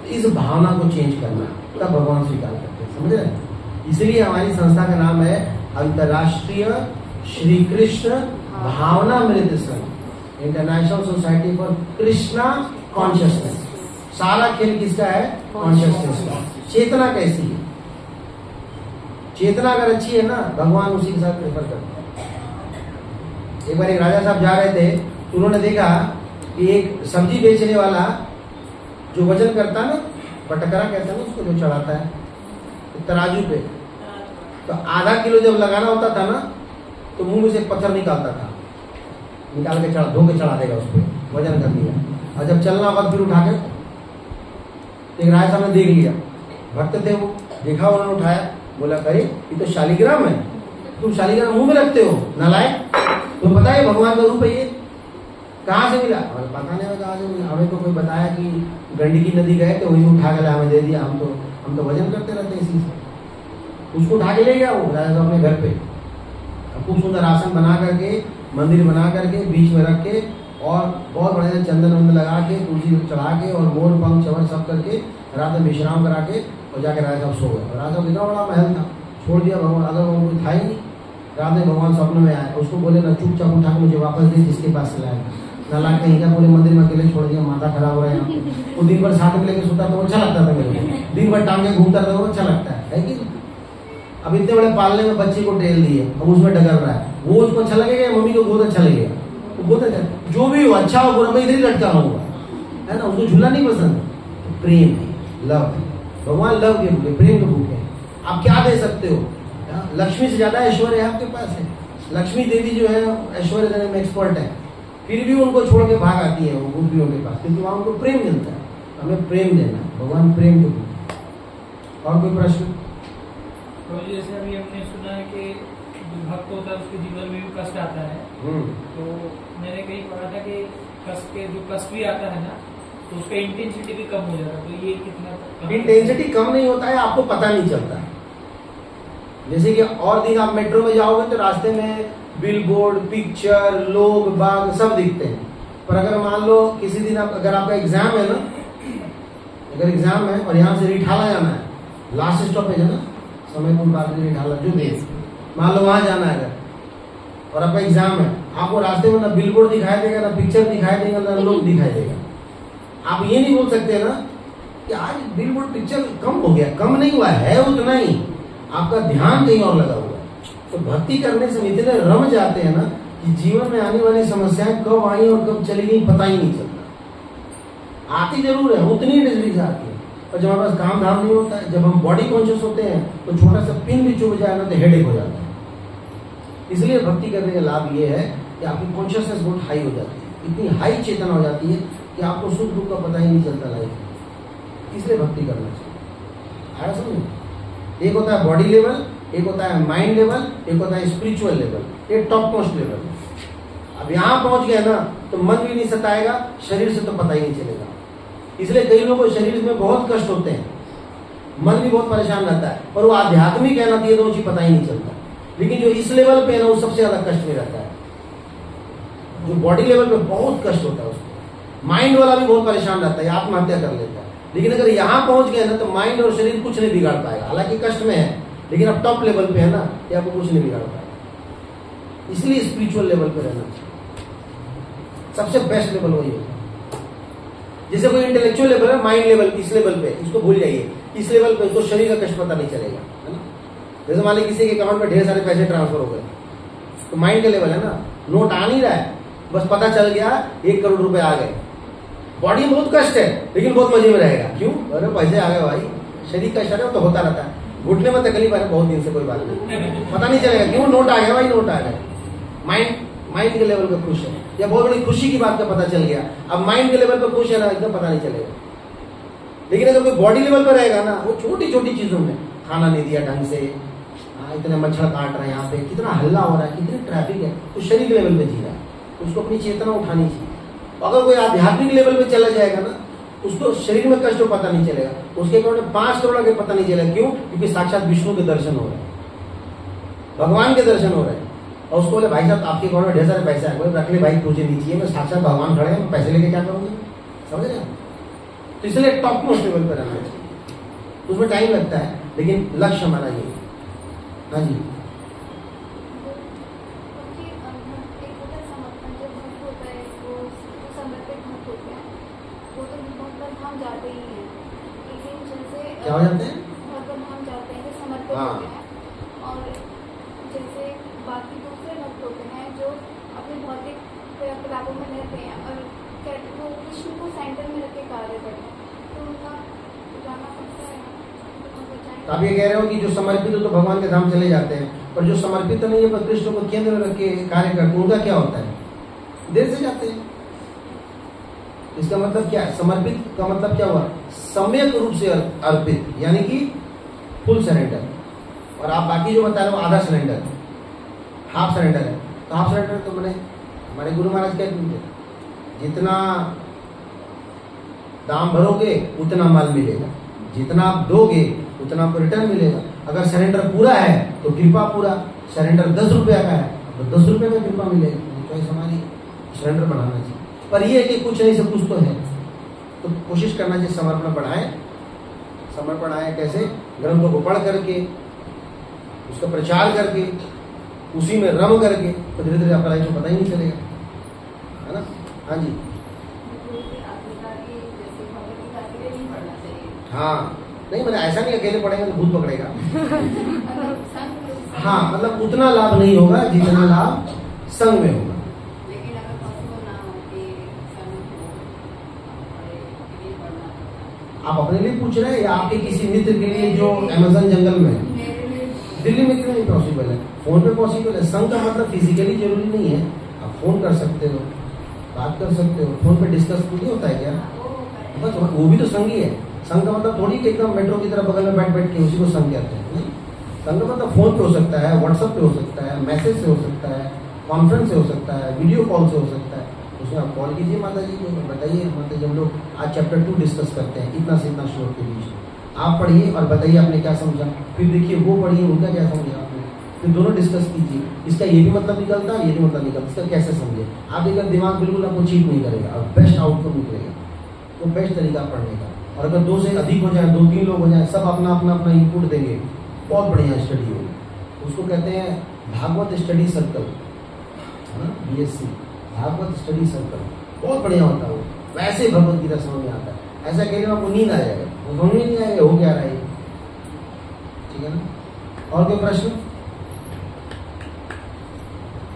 इस भावना को चेंज करना, तब भगवान स्वीकार करते हैं, समझ रहे। इसलिए हमारी संस्था का नाम है अंतर्राष्ट्रीय श्री कृष्ण भावनामृत संघ, international society for Krishna consciousness. सारा खेल किसका है, कॉन्शियसनेस का। चेतना कैसी है, चेतना अगर अच्छी है ना, भगवान उसी के साथ प्रेफर करते हैं। एक बार एक राजा साहब जा रहे थे, तो उन्होंने देखा कि एक सब्जी बेचने वाला जो वजन करता है ना, पटकरा कहते हैं ना उसको, जो चढ़ाता है तराजू पे, तो आधा किलो जब लगाना होता था ना, तो मुंह में से पत्थर निकालता था, निकाल के चढ़ा, धो के चढ़ा देगा उस पर, वजन कर दिया। और जब चलना होगा फिर उठा के, एक राय साहब ने देख लिया, भक्त थे वो, देखा उन्होंने उठाया, बोला अरे ये तो शालिग्राम है, तुम शालिग्राम मुंह में रखते हो नालायक, तुम पता है भगवान का रूप है ये, कहाँ से मिला? हमें पता नहीं कहाँ से मिला, हमें तो कोई बताया कि गंडकी नदी गए तो वही उठा के हमें दे दिया, हम तो वजन करते रहते इसी से। उसको उठा के ले गया वो राजा अपने घर पे, खूब सुंदर आसन बना करके, मंदिर बना करके, बीच में रख के, और बहुत बड़े चंदन वंदन लगा के, तुलसी चढ़ा के, और मोर पंख चवर सब करके, रात में विश्राम करा के, और जाके राजा साहब सो गए। राजा साहब इतना बड़ा महल था, छोड़ दिया भगवान, अगर भगवान कोई था ही नहीं। रात में भगवान स्वप्न में आए, उसको बोले ना चुपचाप उठा के मुझे वापस दे जिसके पास से लाया, ना ला कहीं का पूरे मंदिर में अकेले छोड़ दिया, माथा खराब हो रहा है यहाँ पे। वो दिन भर साथ में लेके सोता तो अच्छा लगता था मेरे को, दिन भर टांगे घूमता था वो अच्छा लगता है कि? अब इतने बड़े पालने में बच्चे को टेल दिए, अब उसमें डगर रहा है, वो उसको अच्छा लगेगा, मम्मी को बहुत अच्छा लगेगा, वो बहुत अच्छा, जो भी हो अच्छा हो बुरा, मैं इधर ही लटका रहूंगा, है ना, उसको झूला नहीं पसंद। तो प्रेम है, लव है, भगवान लव के भूखे, प्रेम के भूखे हैं। आप क्या दे सकते हो? लक्ष्मी से ज्यादा ऐश्वर्य आपके पास है। लक्ष्मी देवी जो है ऐश्वर्य देने में एक्सपर्ट है, फिर भी उनको छोड़ के भाग आती है वो गोपियों के पास, क्योंकि वहां उनको प्रेम मिलता है। हमें प्रेम देना, भगवान प्रेम के भूखे। और कोई प्रश्न? तो जैसे अभी हमने सुना है कि जो भक्त होता है उसके जीवन में भी कष्ट आता है, तो मैंने कहीं पढ़ा था कि कष्ट भी आता है ना, तो उसका इंटेंसिटी भी कम हो जाता है। तो ये कितना? इंटेंसिटी कम नहीं होता है, आपको पता नहीं चलता है। जैसे कि और दिन आप मेट्रो में जाओगे तो रास्ते में बिलबोर्ड, पिक्चर, लोग बाग सब दिखते हैं, पर अगर मान लो किसी दिन अगर आपका एग्जाम है ना, अगर एग्जाम है और यहाँ से रिठाला जाना है, लास्ट स्टॉपेज है ना, समय को रिठाला जो भी, मान लो वहां जाना है अगर, और आपका एग्जाम है, आपको रास्ते में ना बिलबोर्ड दिखाई देगा, ना पिक्चर दिखाई देगा, ना लोग दिखाई देगा। आप ये नहीं बोल सकते ना कि आज बिलबोर्ड पिक्चर कम हो गया, कम नहीं हुआ है उतना ही, आपका ध्यान कहीं और लगा हुआ है। तो भक्ति करने से इतने रम जाते हैं ना कि जीवन में आने वाली समस्याएं कब आई और कब चली गई पता ही नहीं चलता। आती जरूर है, उतनी ही डिजली आती है, और जब हमारे पास काम धाम नहीं होता है, जब हम बॉडी कॉन्शियस होते हैं, तो छोटा सा पिन भी चुभ जाए ना तो हेडेक हो जाता है। इसलिए भक्ति करने का लाभ ये है कि आपकी कॉन्शियसनेस बहुत हाई हो जाती है, इतनी हाई चेतना हो जाती है कि आपको सुख दुख का पता ही नहीं चलता लाइफ। इसलिए भक्ति करना चाहिए। आया समझ? एक होता है बॉडी लेवल, एक होता है माइंड लेवल, एक होता है स्पिरिचुअल लेवल, एक टॉप मोस्ट लेवल। अब यहाँ पहुंच गए ना तो मन भी नहीं सताएगा, शरीर से तो पता ही नहीं चलेगा। इसलिए कई लोगों को शरीर में बहुत कष्ट होते हैं, मन भी बहुत परेशान रहता है, और वो आध्यात्मिक है ना, तो ये दोनों चीज पता ही नहीं चलता। लेकिन जो इस लेवल पे है ना, वो सबसे ज्यादा कष्ट में रहता है। जो बॉडी लेवल पे बहुत कष्ट होता है उसको। माइंड वाला भी बहुत परेशान रहता है, आत्महत्या कर लेता है। लेकिन अगर यहाँ पहुंच गए ना, तो माइंड और शरीर कुछ नहीं बिगाड़ पाएगा। हालांकि कष्ट में है, लेकिन अब टॉप लेवल पे है ना, ये आपको कुछ नहीं बिगाड़ पाएगा। इसलिए स्पिरिचुअल लेवल पे रहना चाहिए, सबसे बेस्ट लेवल वही होता है। जैसे कोई इंटेलेक्चुअल लेवल है, माइंड लेवल, इस लेवल पे इसको भूल जाइए। इस लेवल पे उसको शरीर का कष्ट पता नहीं चलेगा, है ना। जैसे मान लीजिए किसी के अकाउंट में ढेर सारे पैसे ट्रांसफर हो गए, तो माइंड का लेवल है ना, नोट आ नहीं रहा है, बस पता चल गया 1 करोड़ रुपए आ गए। बॉडी में बहुत कष्ट है, लेकिन बहुत मजे में रहेगा। क्यों? अरे पैसे आ गए भाई। शरीर का शरीर तो होता रहता है, घुटने में तकलीफ है बहुत दिन से, कोई बात नहीं, पता नहीं चलेगा। क्यों? नोट आ गया भाई, नोट आ गए। माइंड के लेवल पे खुश है, या बहुत बड़ी खुशी की बात का पता चल गया। अब माइंड के लेवल पे खुश है ना, एकदम पता नहीं चलेगा। लेकिन अगर कोई बॉडी लेवल पर रहेगा ना, वो छोटी छोटी चीजों में, खाना नहीं दिया ढंग से, इतने मच्छर काट रहे हैं यहाँ पे, कितना हल्ला हो रहा है, कितनी ट्रैफिक है, तो शरीर के लेवल पे जी रहा है। उसको अपनी चेतना उठानी चाहिए। अगर कोई आध्यात्मिक लेवल पे चला जाएगा ना, उसको शरीर में कष्ट पता नहीं चलेगा, उसके अकाउंट में 5 करोड़ के पता नहीं चलेगा। क्यों? क्योंकि साक्षात विष्णु के दर्शन हो रहे हैं, भगवान के दर्शन हो रहे हैं। और उसको बोले भाई साहब आपके अकाउंट में ढेर सारे पैसे आए, बोले रख ले भाई, तुझे नहीं चाहिए, मैं साक्षात भगवान खड़े हैं, मैं पैसे लेके क्या करूंगा? समझ रहे? तो इसलिए टॉप मोस्ट लेवल पर रहना चाहिए। उसमें टाइम लगता है, लेकिन लक्ष्य हमारा ये। हाँ जी, क्या हो जाते हैं? हम जाते हैं, समर्पित हाँ। होते हैं। और जैसे बाकी दूसरे भक्त होते हैं जो अपने भौतिक क्रियाकलापों में रहते हैं और वो कृष्ण को सेंटर में रख के कार्य करते हैं, तो उनका जाना पड़ता है। तो आप ये कह रहे हो कि जो समर्पित हो तो भगवान के धाम चले जाते हैं, और जो समर्पित नहीं है पर कृष्ण को केंद्र में रख के कार्य करते हैं, उनका क्या होता है? देर से जाते हैं। इसका मतलब क्या है? समर्पित का मतलब क्या हुआ? सम्यक रूप से अर्पित, यानी कि फुल सरेंडर। और आप बाकी जो बता रहे हो आधा सरेंडर, हाफ सरेंडर है। तो हाफ सरेंडर तो मैंने हमारे गुरु महाराज कहते थे, जितना दाम भरोगे उतना माल मिलेगा, जितना आप दोगे उतना आपको रिटर्न मिलेगा। अगर सरेंडर पूरा है तो कृपा पूरा, सरेंडर 10 रुपया का है तो 10 रुपये का कृपा मिलेगा। चॉइस हमारी सरेंडर बढ़ाना चाहिए। पर ये है कि कुछ नहीं से कुछ तो है, तो कोशिश करना चाहिए समर्पण बढ़ाएं। समर्पण आए कैसे? ग्रंथों को पढ़ करके, उसका प्रचार करके, उसी में रम करके, तो धीरे धीरे आपका लाइफ को पता ही नहीं चलेगा, है ना। हाँ जी, हाँ नहीं, मैंने ऐसा नहीं अकेले पढ़ेंगे तो भूत पकड़ेगा। हाँ, मतलब उतना लाभ नहीं होगा जितना लाभ संग में होगा। आप अपने लिए पूछ रहे हैं या आपके किसी मित्र के लिए जो अमेज़न जंगल में है? दिल्ली में क्यों नहीं पॉसिबल है? फोन पे पॉसिबल है। संग का मतलब फिजिकली जरूरी नहीं है, आप फोन कर सकते हो, बात कर सकते हो। फोन पे डिस्कस नहीं होता है क्या? बस वो भी तो संग ही है। संग का मतलब थोड़ी कि एकदम मेट्रो की तरह बगल में बैठ बैठ के उसी को संग कहते हैं। नहीं, संग का मतलब फोन पे हो सकता है, व्हाट्सएप पे हो सकता है, मैसेज से हो सकता है, कॉन्फ्रेंस से हो सकता है, वीडियो कॉल से हो सकता है। उसमें आप कॉल कीजिए माता जी को, बताइए माता जी हम लोग आज चैप्टर 2 डिस्कस करते हैं, इतना से इतना श्लोक के बीच में आप पढ़िए और बताइए आपने क्या समझा। फिर देखिए वो पढ़िए, उनका क्या समझा आपने, फिर दोनों डिस्कस कीजिए। इसका ये भी मतलब निकलता है, ये भी मतलब निकलता है, इसका कैसे समझे आप। एक दिमाग बिल्कुल आपको चीट नहीं करेगा और बेस्ट आउटकम निकलेगा। वो बेस्ट तरीका पढ़ने का। और अगर 2 से अधिक हो जाए, 2-3 लोग हो जाए, सब अपना अपना अपना इनपुट देंगे, बहुत बढ़िया स्टडी होगी। उसको कहते हैं Bhagavat study circle, BSc Bhagavat study circle, बहुत बढ़िया होता है वो। वैसे भगवत गीता समझ में आता है। ऐसा कहने में आपको नींद आ जाएगा, वो समझ में नहीं आएगा हो क्या रहा है। ठीक है ना? और कोई प्रश्न?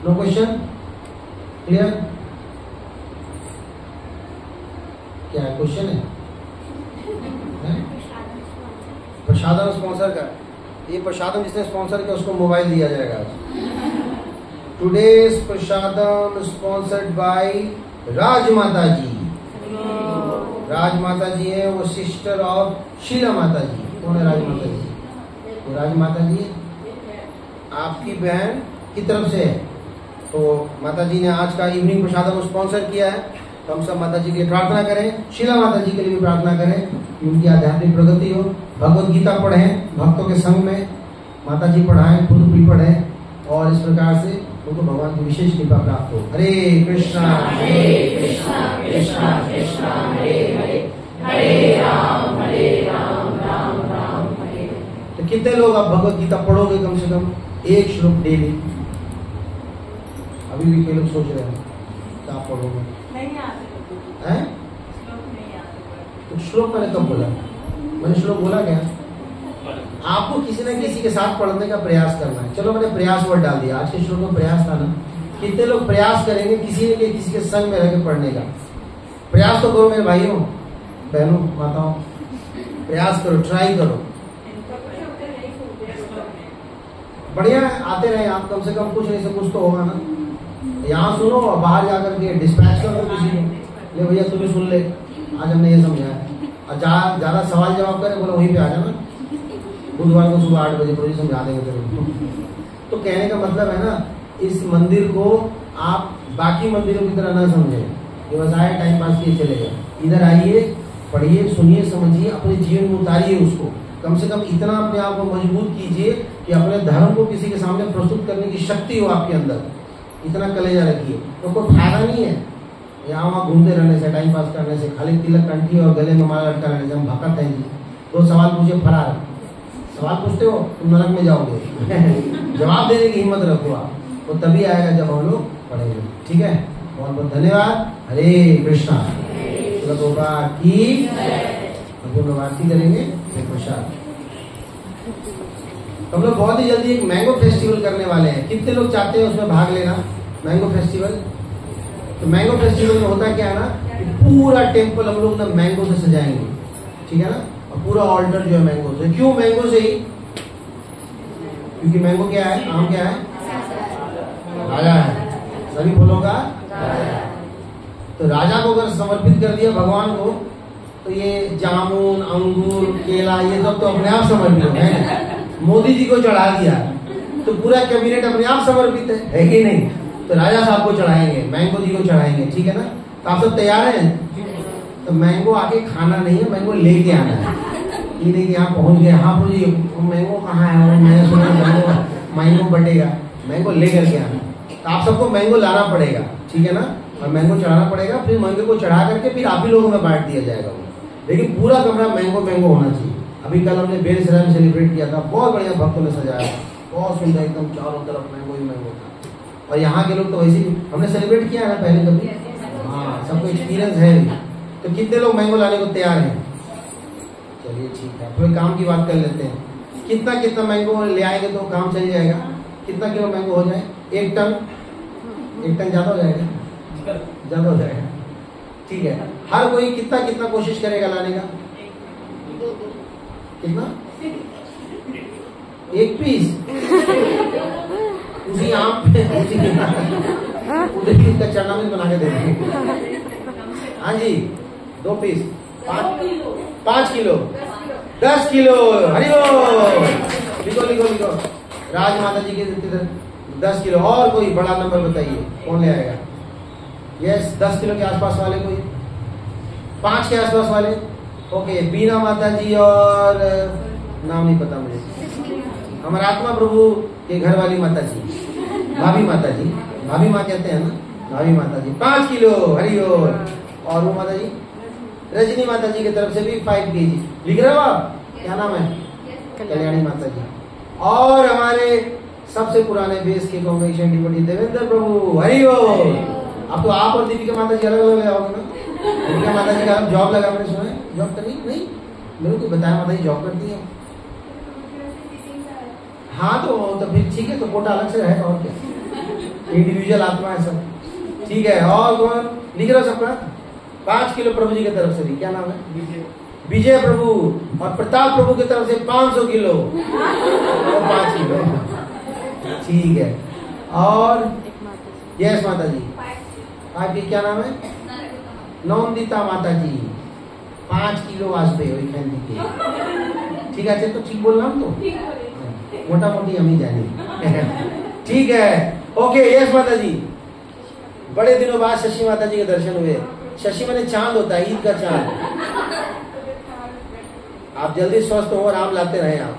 No question? क्लियर? क्या क्वेश्चन है? प्रसादम स्पॉन्सर का, ये प्रसादम जिसने स्पॉन्सर किया उसको मोबाइल दिया जाएगा आज। Today's prasadam sponsored by Rajmata ji. Rajmata ji है वो सिस्टर ऑफ शीला माता जी। कौन है राजमाता जी? तो राजमाता जी आपकी बहन की तरफ से है। तो माता जी ने आज का इवनिंग प्रसादम स्पॉन्सर किया है। तो हम सब माता जी के लिए प्रार्थना करें, शीला माता जी के लिए भी प्रार्थना करें कि उनकी आध्यात्मिक प्रगति हो। भगवत गीता पढ़ें भक्तों के संग में, माता जी पढ़ाएं, खुद भी पढ़ें, और इस प्रकार से उनको भगवान की विशेष कृपा प्राप्त हो। हरे कृष्णा कृष्णा कृष्णा हरे हरे, हरे राम राम राम हरे। तो कितने लोग आप भगवत गीता पढ़ोगे? कम से कम एक श्लोक डेली। अभी भी कई लोग सोच रहे हैं क्या आप पढ़ोगे? नहीं आते हैं? श्लोक नहीं आते। तो श्लोक मैंने कब बोला? मैंने श्लोक बोला क्या? आपको किसी न किसी के साथ पढ़ने का प्रयास करना है। चलो मैंने प्रयास वर्ड डाल दिया, आज के श्लोक में प्रयास था ना। कितने लोग प्रयास करेंगे किसी न किसी के संग में रहकर पढ़ने का? प्रयास तो करो मेरे भाइयों बहनों माताओं, प्रयास करो, ट्राई करो। बढ़िया आते रहे आप, कम से कम कुछ नहीं से कुछ तो होगा ना। यहाँ सुनो और बाहर जाकर के डिस्पैच करो किसी को, ले भैया तुम्हें सुन ले, आज हमने ये समझाया। और ज्यादा सवाल जवाब करे बोलो वहीं पे आ जाना, बुधवार को सुबह 8 बजे पूरी समझा देंगे तेरे। तो कहने का मतलब है ना, इस मंदिर को आप बाकी मंदिरों की तरह ना समझें कि बस आए टाइम पास किए चले गए। इधर आइए, पढ़िए, सुनिए, समझिए, अपने जीवन में उतारिए उसको। कम से कम इतना अपने आप को मजबूत कीजिए कि अपने धर्म को किसी के सामने प्रस्तुत करने की शक्ति हो आपके अंदर। इतना कलेजा रखिए, तो कोई फायदा नहीं है यहाँ वहाँ घूमते रहने से, टाइम पास करने से, खाली तिलक कंठी और गले में माला लटका रहने से। हम भक्त हैं जी। 2 सवाल पूछे फरार। सवाल पूछते हो तुम नरक में जाओगे। जवाब देने की हिम्मत रखो आप, तो तभी आएगा जब हम लोग पढ़ेंगे। ठीक है, बहुत बहुत धन्यवाद। हरे कृष्णा की आरती करेंगे प्रसाद। हम लोग बहुत ही जल्दी एक मैंगो फेस्टिवल करने वाले हैं। कितने लोग चाहते हैं उसमें भाग लेना? Mango festival. तो मैंगो फेस्टिवल में होता क्या है ना, कि पूरा टेम्पल हम लोग ना मैंगो से सजाएंगे, ठीक है ना। और पूरा ऑल्टर जो है मैंगो से। क्यों मैंगो से ही? क्योंकि मैंगो क्या है? आम क्या है? राजा है, सभी फलों का। तो राजा को अगर समर्पित कर दिया भगवान को, तो ये जामुन, अंगूर, केला, ये सब तो अपने आप समर्पित है। मोदी जी को चढ़ा दिया तो पूरा कैबिनेट अपने आप समर्पित है कि नहीं? तो राजा साहब को चढ़ाएंगे, मैंगो जी को चढ़ाएंगे, ठीक है ना। तो आप सब तैयार हैं? तो मैंगो आके खाना नहीं है, मैंगो लेके आना है। ये नहीं कि यहाँ पहुंच गए, हाँ प्रभु जी मैंगो कहाँ है, मैंने सुना मैंगो बटेगा, मैंगो लेकर के आना। तो आप सबको मैंगो लाना पड़ेगा, ठीक है ना, और मैंगो चढ़ाना पड़ेगा। फिर मैंगो को चढ़ा करके फिर आप ही लोगों में बांट दिया जाएगा। लेकिन पूरा कमरा मैंगो मैंगो होना चाहिए। अभी कल हमने बेलसराय में सेलिब्रेट किया था, बहुत बढ़िया भक्तों ने सजाया, बहुत सुंदर, एकदम चारों तरफ मैंगो ही मैंगो था। और यहाँ के लोग तो वैसे ही, हमने सेलिब्रेट किया है ना पहले कभी, हाँ सबको एक्सपीरियंस है। तो कितने लोग मैंगो लाने को तैयार हैं? चलिए ठीक है, थोड़े काम की बात कर लेते हैं। कितना कितना मैंगो ले आएंगे तो काम चल जाएगा? कितना किलो मैंगो हो जाए? 1 टन? 1 टन ज्यादा हो जाएगा? ज्यादा हो जाएगा, ठीक है। हर कोई कितना कितना कोशिश करेगा लाने का? कितना? 1 पीस उसी आम पे उधर की इसका चरणामृत बना के दे देंगे। हाँ जी, 2 पीस, 5 किलो, 10 किलो। हरि बोल। लिखो लिखो लिखो, राज माता जी के 10 किलो। और कोई बड़ा नंबर बताइए, कौन ले आएगा? यस, 10 किलो के आसपास वाले कोई? 5 के आसपास वाले? ओके, बीना माता जी और नाम नहीं पता मुझे, हमारे आत्मा प्रभु के घर वाली माता जी, भाभी माता जी, भाभी माँ कहते हैं ना, भाभी माता जी 5 किलो। हरि बोल। और वो माता जी रजनी माता जी की तरफ से भी 5 kg। लिख रहे हो आप? क्या नाम है? कल्याणी माता जी। और हमारे सबसे पुराने बेस के कांग्रेगेशन डिवोटी देवेंद्र प्रभु। हरि बोल। अब तो आप और दीपिका माता जी अलग अलग जाओगे ना। दीपिका माता जी का जॉब लगा, मैंने सुना है जॉब करी नहीं, मेरे को बताया माता जी जॉब करती है। हाँ तो फिर ठीक है, तो कोटा अलग से रहेगा और क्या, इंडिविजुअल आत्मा है सब, ठीक है। और कौन लिख रहा सबका? 5 किलो प्रभु जी की तरफ से भी। क्या नाम है? विजय प्रभु। और प्रताप प्रभु की तरफ से 500 किलो, 5 किलो, ठीक है। और यस माता जी, आपकी क्या नाम है? नौंदिता माता जी 5 किलो वास्ते ठीक है। तो ठीक बोल रहा हूँ, तो मोटा मोटी हम ही जाने ठीक है। ओके, यस माता जी। बड़े दिनों बाद शशि माता जी के दर्शन हुए, शशि मैंने चांद होता है, ईद का चांद। आप जल्दी स्वस्थ हो और आप लाते रहे आप।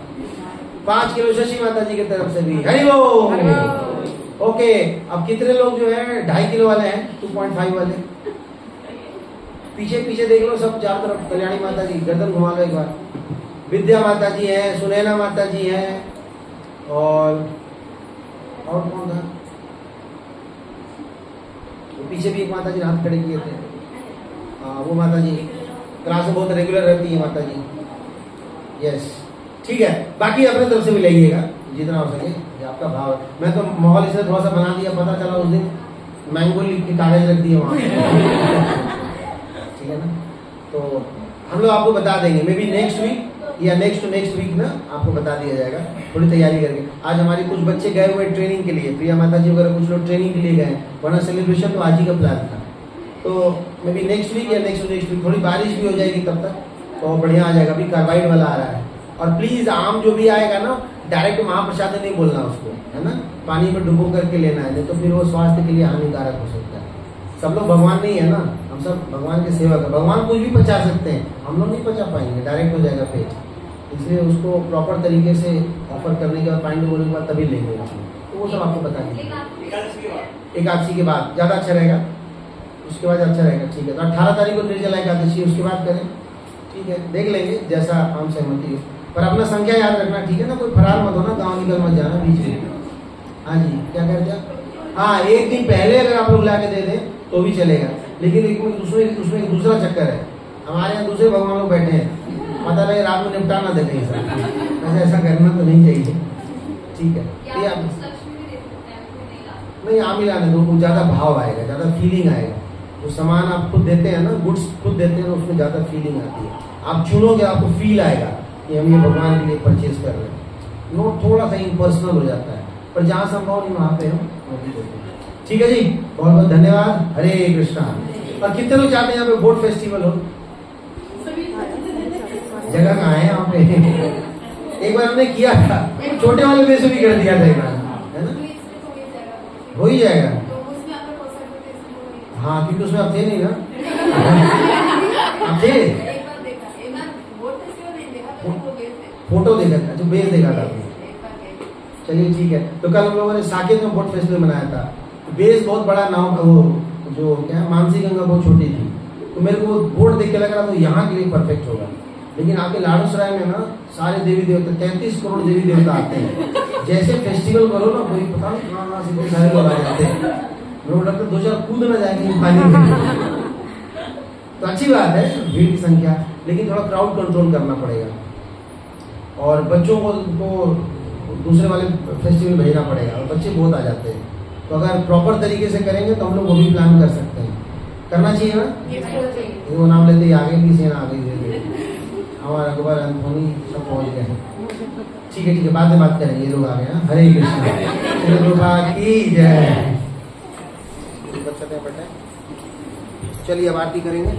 5 किलो शशि माता जी की तरफ से भी हरि बोल। ओके, अब कितने लोग जो है 2.5 किलो वाले हैं, 2.5 वाले? पीछे पीछे देख लो सब चारों तरफ। कल्याणी माता जी, गर्दन घुमा लो एक बार। विद्या माता जी है, सुनैना माता जी है, और कौन था? पीछे भी एक माता जी हाथ खड़े किए थे। वो माता जी क्लास में बहुत रेगुलर रहती है माता जी। यस, ठीक है। बाकी अपने तरफ से भी लाइएगा जितना हो सके, ये आपका भाव है। मैं तो माहौल इसने थोड़ा सा बना दिया, पता चला उस दिन मैंगो लिख के कागज रख दिए वहां। ठीक है ना? तो हम लोग आपको बता देंगे, मे बी नेक्स्ट वीक या नेक्स्ट वीक ना आपको बता दिया जाएगा, थोड़ी तैयारी करके। आज हमारे कुछ बच्चे गए हुए ट्रेनिंग के लिए, प्रिया माता जी वगैरह कुछ लोग ट्रेनिंग के लिए गए, वरना सेलिब्रेशन तो आज ही का प्लान था। तो मे बी नेक्स्ट वीक या नेक्स्ट वीक थोड़ी बारिश भी हो जाएगी तब तक, तो बढ़िया आ जाएगा। अभी कार्बाइड वाला आ रहा है। और प्लीज आम जो भी आएगा ना, डायरेक्ट महाप्रसाद नहीं बोलना उसको, है ना? पानी में डुबो करके लेना है, नहीं तो फिर वो स्वास्थ्य के लिए हानिकारक हो सकता है। सब लोग भगवान नहीं है ना, हम सब भगवान के सेवक है। भगवान कुछ भी पचा सकते हैं, हम लोग नहीं पचा पाएंगे, डायरेक्ट हो जाएगा पेट। इसलिए उसको प्रॉपर तरीके से ऑफर करने के बाद, पानी डुबोने के बाद तभी लेंगे। तो वो सब आपको बता देंगे एकादशी के बाद ज्यादा अच्छा रहेगा, उसके बाद अच्छा रहेगा। ठीक है, तो 18 तारीख को निर्जला एकादशी, उसके बाद करें। ठीक है, देख लेंगे जैसा हम सहमति हो, पर अपना संख्या याद रखना, ठीक है ना? कोई फरार मत होना, गाँव निकल मत जाना बीच में। हाँ जी, क्या कर दिया? हाँ, एक दिन पहले अगर आप लोग ला के दे दें तो भी चलेगा, लेकिन उसमें एक दूसरा चक्कर है। हमारे यहाँ दूसरे भगवान लोग बैठे हैं, पता नहीं रात में निपटा ना देते हैं। ऐसा करना तो नहीं चाहिए। ठीक है, नहीं आम ही लाने दो, ज्यादा भाव आएगा, ज्यादा फीलिंग आएगा। जो सामान आप खुद देते हैं ना, गुड्स खुद देते हैं, उसमें ज्यादा फीलिंग आती है। आप चुनोगे, आपको फील आएगा कि हम ये भगवान के लिए परचेज कर रहे हैं। नोट थोड़ा सा इम्पर्सनल हो जाता है, पर जहाँ संभव नहीं वहां पे हम देते हैं। ठीक है जी, बहुत बहुत धन्यवाद। हरे कृष्णा। और कितने लोग चाहते हैं यहाँ पे बोट फेस्टिवल हो? जगह कहाँ है यहाँ पे? एक बार हमने किया था, छोटे वाले में से भी कर दिया था एक बार, है ना? हो ही जाएगा। हाँ, क्योंकि उसमें आप थे नहीं ना। आप थे? फोटो देखा था, जो बेस देखा था। चलिए ठीक है। तो कल हम लोगों ने साकेत में बोट फेस्टिवल मनाया था। बेस बहुत बड़ा नाव का, वो जो क्या है, मानसी गंगा बहुत छोटी थी, तो मेरे को बोट देख के लग रहा था यहाँ के लिए परफेक्ट होगा। लेकिन आके लाडूसराय में ना सारे देवी देवता, 33 करोड़ देवी देवता आते हैं। जैसे फेस्टिवल करो ना, कोई पता नहीं कहाँ से इतने सारे लोग आ जाते हैं। लोग डरते 2-4 कूद ना जाएंगे पानी में। तो अच्छी बात है भीड़ की संख्या, लेकिन थोड़ा क्राउड कंट्रोल करना पड़ेगा। और बच्चों को दूसरे वाले फेस्टिवल भेजना पड़ेगा, और बच्चे बहुत आ जाते हैं। तो अगर प्रॉपर तरीके से करेंगे तो हम लोग वो भी प्लान कर सकते हैं। करना चाहिए ना? वो नाम लेते आगे भी से आ गई, हमारा अकबर एंथोनी सब पहुंच गए। ठीक है, बाद में बात करेंगे। ये लोग आ गए हैं। हरे कृष्ण की जय। चलिए अब आरती करेंगे।